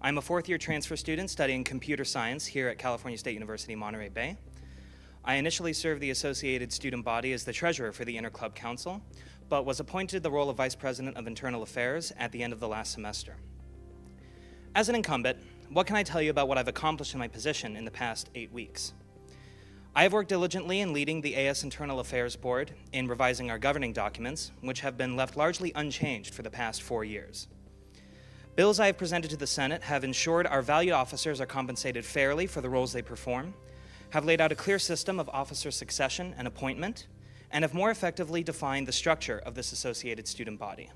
I'm a fourth-year transfer student studying computer science here at California State University, Monterey Bay. I initially served the associated student body as the treasurer for the Interclub Council, but was appointed the role of Vice President of Internal Affairs at the end of the last semester. As an incumbent, what can I tell you about what I've accomplished in my position in the past 8 weeks? I have worked diligently in leading the AS Internal Affairs Board in revising our governing documents, which have been left largely unchanged for the past 4 years. Bills I have presented to the Senate have ensured our valued officers are compensated fairly for the roles they perform, have laid out a clear system of officer succession and appointment, and have more effectively defined the structure of this associated student body.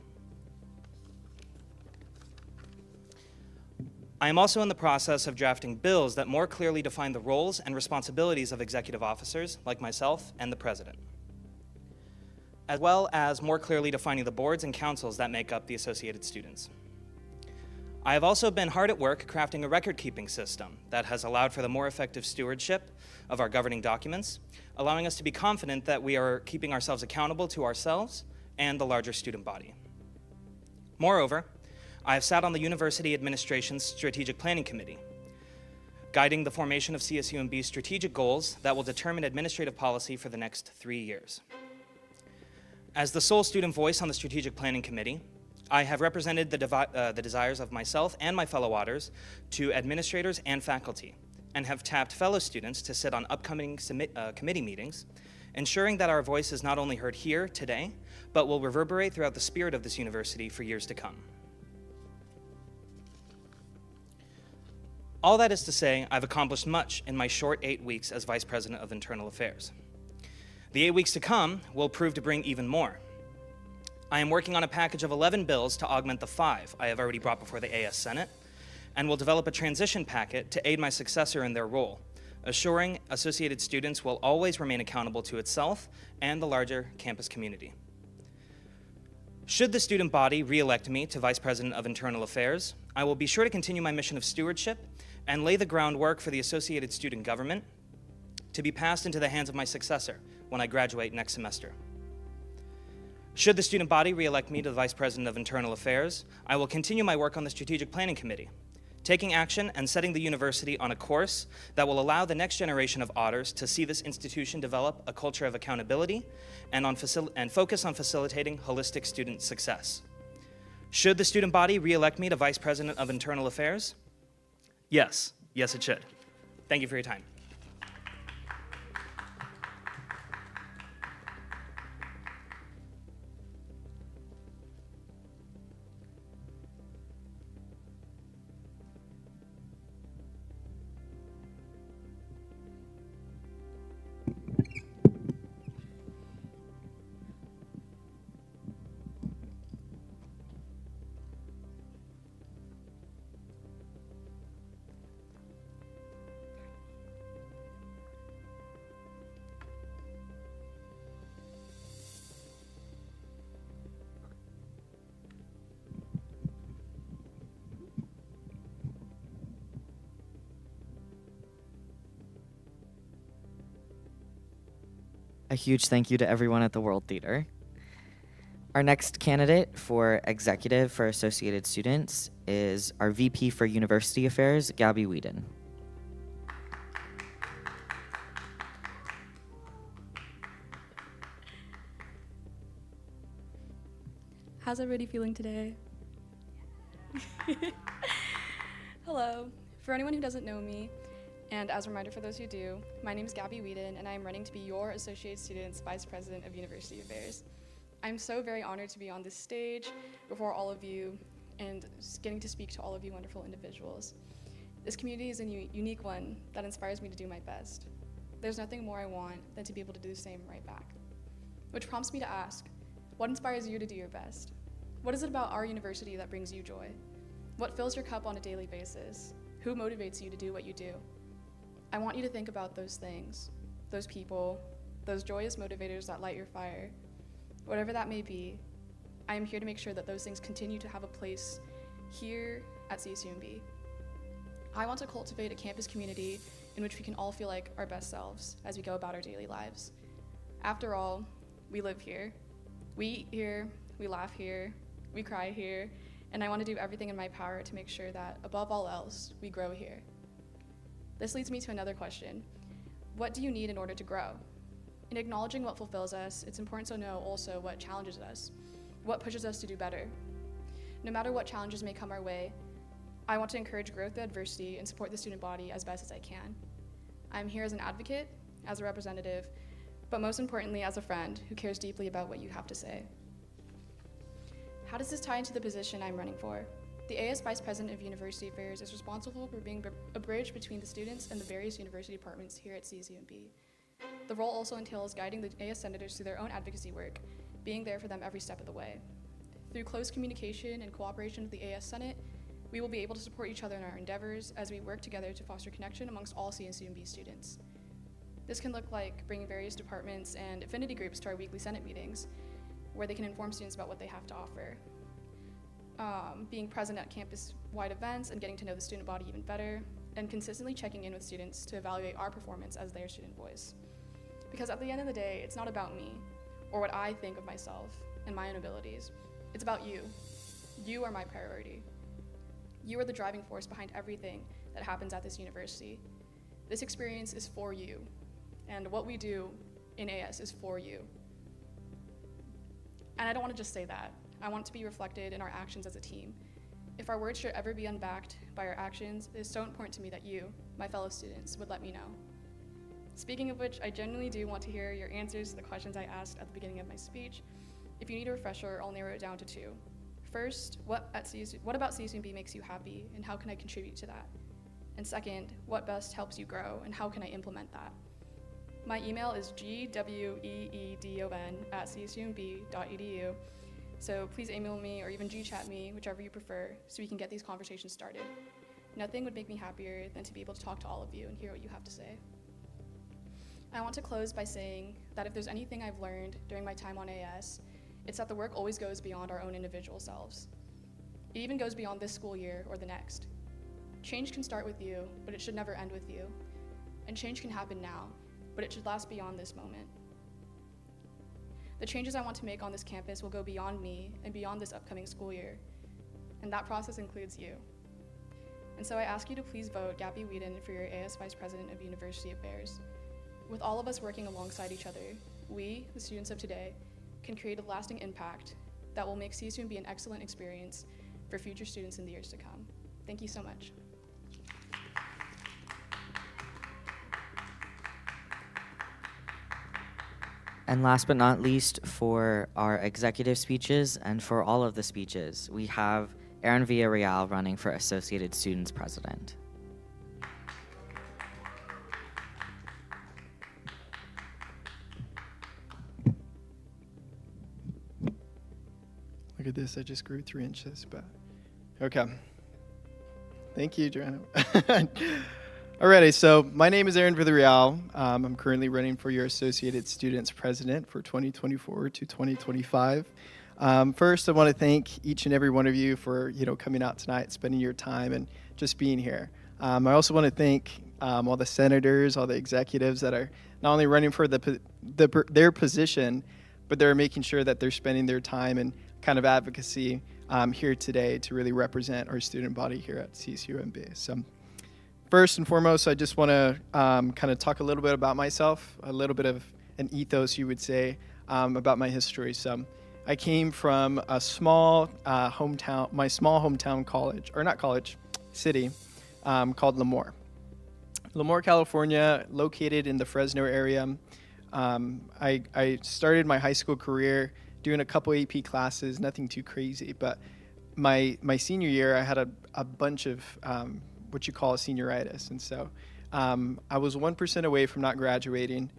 I am also in the process of drafting bills that more clearly define the roles and responsibilities of executive officers like myself and the President, as well as more clearly defining the boards and councils that make up the associated students. I have also been hard at work crafting a record-keeping system that has allowed for the more effective stewardship of our governing documents, allowing us to be confident that we are keeping ourselves accountable to ourselves and the larger student body. Moreover, I have sat on the University Administration's Strategic Planning Committee, guiding the formation of CSUMB's strategic goals that will determine administrative policy for the next 3 years. As the sole student voice on the Strategic Planning Committee, I have represented the desires of myself and my fellow Otters to administrators and faculty, and have tapped fellow students to sit on upcoming committee meetings, ensuring that our voice is not only heard here today, but will reverberate throughout the spirit of this university for years to come. All that is to say, I've accomplished much in my short 8 weeks as Vice President of Internal Affairs. The 8 weeks to come will prove to bring even more. I am working on a package of 11 bills to augment the 5 I have already brought before the AS Senate, and will develop a transition packet to aid my successor in their role, assuring associated students will always remain accountable to itself and the larger campus community. Should the student body re-elect me to Vice President of Internal Affairs, I will be sure to continue my mission of stewardship and lay the groundwork for the associated student government to be passed into the hands of my successor when I graduate next semester. Should the student body re-elect me to the Vice President of Internal Affairs, I will continue my work on the Strategic Planning Committee, taking action and setting the university on a course that will allow the next generation of Otters to see this institution develop a culture of accountability and focus on facilitating holistic student success. Should the student body re-elect me to Vice President of Internal Affairs? Yes, it should. Thank you for your time. A huge thank you to everyone at the World Theater. Our next candidate for executive for Associated Students is our VP for University Affairs, Gabby Whedon. How's everybody feeling today? Hello. For anyone who doesn't know me, and as a reminder for those who do, my name is Gabby Whedon, and I am running to be your Associate Students Vice President of University Affairs. I'm so very honored to be on this stage before all of you and getting to speak to all of you wonderful individuals. This community is a unique one that inspires me to do my best. There's nothing more I want than to be able to do the same right back. Which prompts me to ask, what inspires you to do your best? What is it about our university that brings you joy? What fills your cup on a daily basis? Who motivates you to do what you do? I want you to think about those things, those people, those joyous motivators that light your fire. Whatever that may be, I am here to make sure that those things continue to have a place here at CSUMB. I want to cultivate a campus community in which we can all feel like our best selves as we go about our daily lives. After all, we live here. We eat here, we laugh here, we cry here, and I want to do everything in my power to make sure that, above all else, we grow here. This leads me to another question. What do you need in order to grow? In acknowledging what fulfills us, it's important to know also what challenges us, what pushes us to do better. No matter what challenges may come our way, I want to encourage growth through adversity and support the student body as best as I can. I'm here as an advocate, as a representative, but most importantly as a friend who cares deeply about what you have to say. How does this tie into the position I'm running for? The AS Vice President of University Affairs is responsible for being a bridge between the students and the various university departments here at CSUMB. The role also entails guiding the AS senators through their own advocacy work, being there for them every step of the way. Through close communication and cooperation with the AS Senate, we will be able to support each other in our endeavors as we work together to foster connection amongst all CSUMB students. This can look like bringing various departments and affinity groups to our weekly Senate meetings, where they can inform students about what they have to offer. Being present at campus-wide events and getting to know the student body even better, and consistently checking in with students to evaluate our performance as their student voice. Because at the end of the day, it's not about me, or what I think of myself and my own abilities. It's about you. You are my priority. You are the driving force behind everything that happens at this university. This experience is for you, and what we do in AS is for you. And I don't want to just say that. I want it to be reflected in our actions as a team. If our words should ever be unbacked by our actions, it is so important to me that you, my fellow students, would let me know. Speaking of which, I genuinely do want to hear your answers to the questions I asked at the beginning of my speech. If you need a refresher, I'll narrow it down to two. First, what about CSUMB makes you happy, and how can I contribute to that? And second, what best helps you grow, and how can I implement that? My email is gweedon@csumb.edu, so please email me or even G-chat me, whichever you prefer, so we can get these conversations started. Nothing would make me happier than to be able to talk to all of you and hear what you have to say. I want to close by saying that if there's anything I've learned during my time on AS, it's that the work always goes beyond our own individual selves. It even goes beyond this school year or the next. Change can start with you, but it should never end with you. And change can happen now, but it should last beyond this moment. The changes I want to make on this campus will go beyond me and beyond this upcoming school year, and that process includes you. And so I ask you to please vote Gabby Whedon for your AS Vice President of University Affairs. With all of us working alongside each other, we, the students of today, can create a lasting impact that will make CSUMB an excellent experience for future students in the years to come. Thank you so much. And last but not least, for our executive speeches and for all of the speeches, we have Aaron Villarreal running for Associated Students President. Look at this, I just grew 3 inches, but okay. Thank you, Joanna. Alrighty, so my name is Aaron Villarreal. I'm currently running for your Associated Students President for 2024 to 2025. First, I want to thank each and every one of you for coming out tonight, spending your time, and just being here. I also want to thank all the senators, all the executives that are not only running for their position, but they're making sure that they're spending their time and kind of advocacy here today to really represent our student body here at CSUMB. So first and foremost, I just want to kind of talk a little bit about myself, a little bit of an ethos, you would say, about my history. So I came from a small hometown college, or not college, city, called Lemoore. Lemoore, California, located in the Fresno area. I started my high school career doing a couple AP classes, nothing too crazy, but my senior year, I had a bunch of what you call a senioritis. And so I was 1% away from not graduating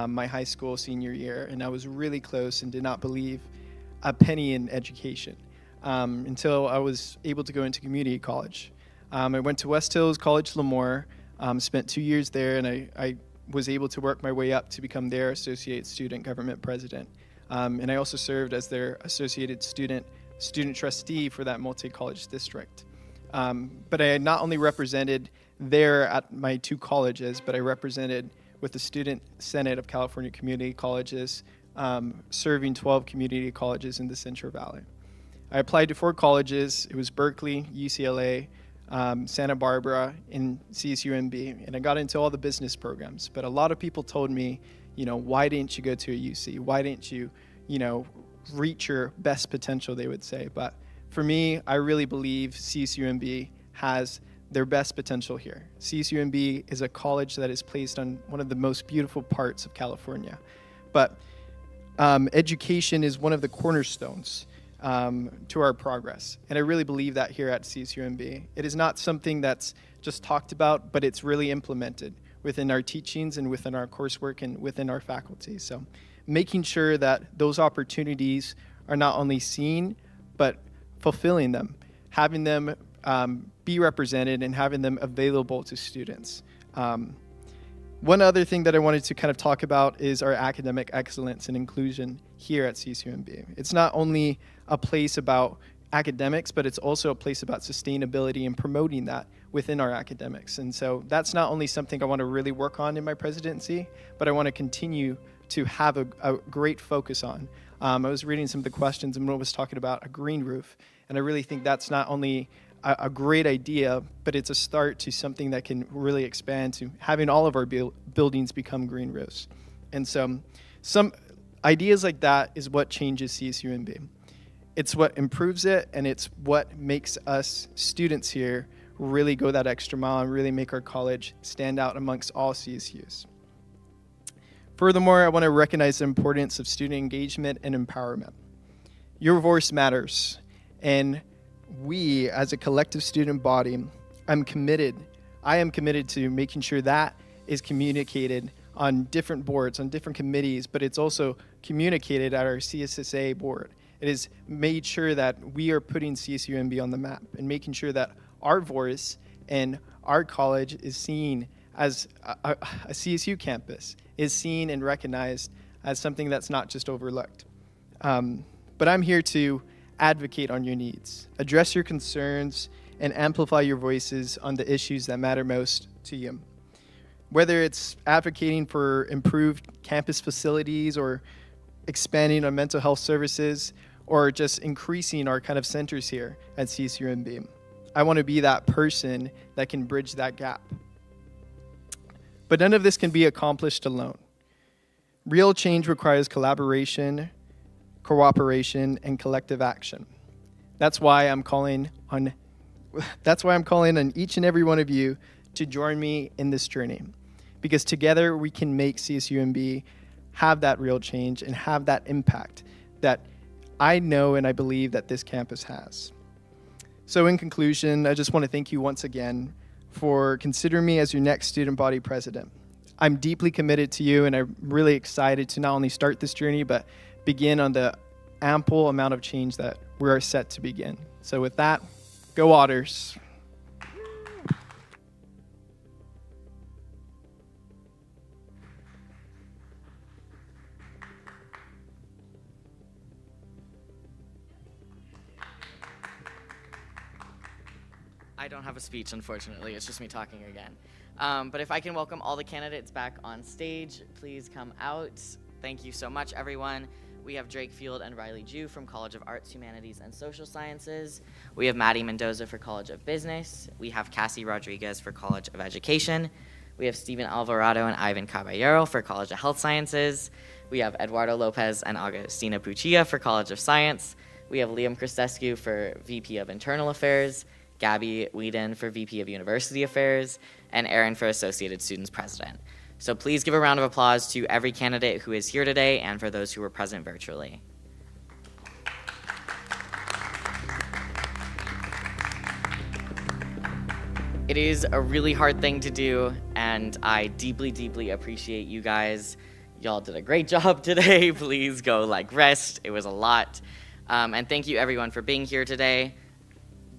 my high school senior year, and I was really close and did not believe a penny in education until I was able to go into community college. I went to West Hills College Lemoore, spent 2 years there, and I was able to work my way up to become their associate student government president. And I also served as their associated student trustee for that multi-college district. But I had not only represented there at my 2 colleges, but I represented with the Student Senate of California Community Colleges, serving 12 community colleges in the Central Valley. I applied to 4 colleges. It was Berkeley, UCLA, Santa Barbara, and CSUMB, and I got into all the business programs. But a lot of people told me, why didn't you go to a UC? Why didn't you, reach your best potential, they would say. But for me, I really believe CSUMB has their best potential here. CSUMB is a college that is placed on one of the most beautiful parts of California. But education is one of the cornerstones to our progress. And I really believe that here at CSUMB. It is not something that's just talked about, but it's really implemented within our teachings and within our coursework and within our faculty. So making sure that those opportunities are not only seen, but fulfilling them, having them be represented and having them available to students. One other thing that I wanted to kind of talk about is our academic excellence and inclusion here at CSUMB. It's not only a place about academics, but it's also a place about sustainability and promoting that within our academics. And so that's not only something I want to really work on in my presidency, but I want to continue to have a great focus on. I was reading some of the questions and one was talking about a green roof. And I really think that's not only a great idea, but it's a start to something that can really expand to having all of our buildings become green roofs. And so some ideas like that is what changes CSUMB. It's what improves it, and it's what makes us students here really go that extra mile and really make our college stand out amongst all CSUs. Furthermore, I want to recognize the importance of student engagement and empowerment. Your voice matters, and we, as a collective student body, I am committed to making sure that is communicated on different boards, on different committees, but it's also communicated at our CSSA board. It is made sure that we are putting CSUMB on the map and making sure that our voice and our college is seen as a CSU campus, is seen and recognized as something that's not just overlooked. But I'm here to advocate on your needs, address your concerns, and amplify your voices on the issues that matter most to you. Whether it's advocating for improved campus facilities or expanding on mental health services or just increasing our kind of centers here at CSUMB, I want to be that person that can bridge that gap. But none of this can be accomplished alone. Real change requires collaboration, cooperation, and collective action. That's why I'm calling on each and every one of you to join me in this journey, because together we can make CSUMB have that real change and have that impact that I know and I believe that this campus has. So in conclusion, I just want to thank you once again for considering me as your next student body president. I'm deeply committed to you, and I'm really excited to not only start this journey, but begin on the ample amount of change that we are set to begin. So with that, go Otters. I don't have a speech, unfortunately. It's just me talking again. But if I can welcome all the candidates back on stage, please come out. Thank you so much, everyone. We have Drake Field and Riley Jew from College of Arts, Humanities, and Social Sciences. We have Maddie Mendoza for College of Business. We have Cassie Rodriguez for College of Education. We have Stephen Alvarado and Ivan Caballero for College of Health Sciences. We have Eduardo Lopez and Agustina Puccia for College of Science. We have Liam Christescu for VP of Internal Affairs, Gabby Whedon for VP of University Affairs, and Aaron for Associated Students President. So please give a round of applause to every candidate who is here today and for those who were present virtually. It is a really hard thing to do, and I deeply, deeply appreciate you guys. Y'all did a great job today. Please go rest. It was a lot. And thank you everyone for being here today.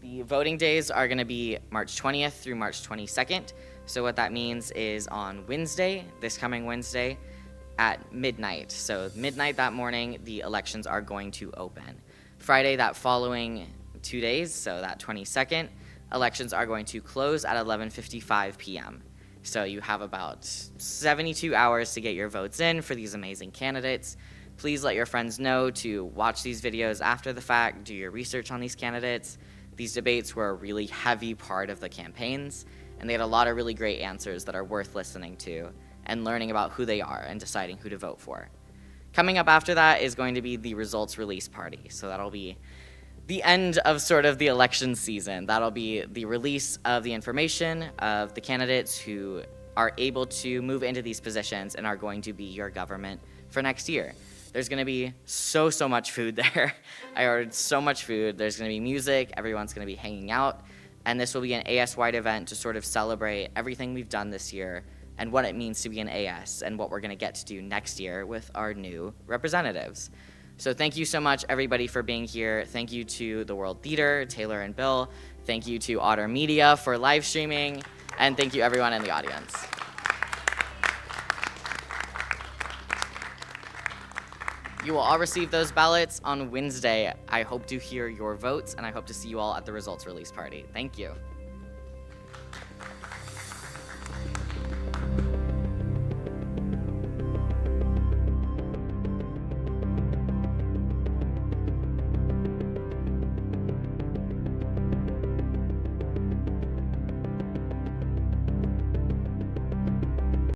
The voting days are gonna be March 20th through March 22nd. So what that means is on Wednesday, this coming Wednesday, at midnight. So midnight that morning, the elections are going to open. Friday, that following 2 days, so that 22nd, elections are going to close at 11:55 p.m. So you have about 72 hours to get your votes in for these amazing candidates. Please let your friends know to watch these videos after the fact, do your research on these candidates. These debates were a really heavy part of the campaigns, and they had a lot of really great answers that are worth listening to and learning about who they are and deciding who to vote for. Coming up after that is going to be the results release party. So that'll be the end of sort of the election season. That'll be the release of the information of the candidates who are able to move into these positions and are going to be your government for next year. There's gonna be so much food there. I ordered so much food. There's gonna be music, everyone's gonna be hanging out, and this will be an AS-wide event to sort of celebrate everything we've done this year and what it means to be an AS and what we're gonna get to do next year with our new representatives. So thank you so much, everybody, for being here. Thank you to the World Theater, Taylor and Bill. Thank you to Otter Media for live streaming, and thank you everyone in the audience. You will all receive those ballots on Wednesday. I hope to hear your votes, and I hope to see you all at the results release party. Thank you.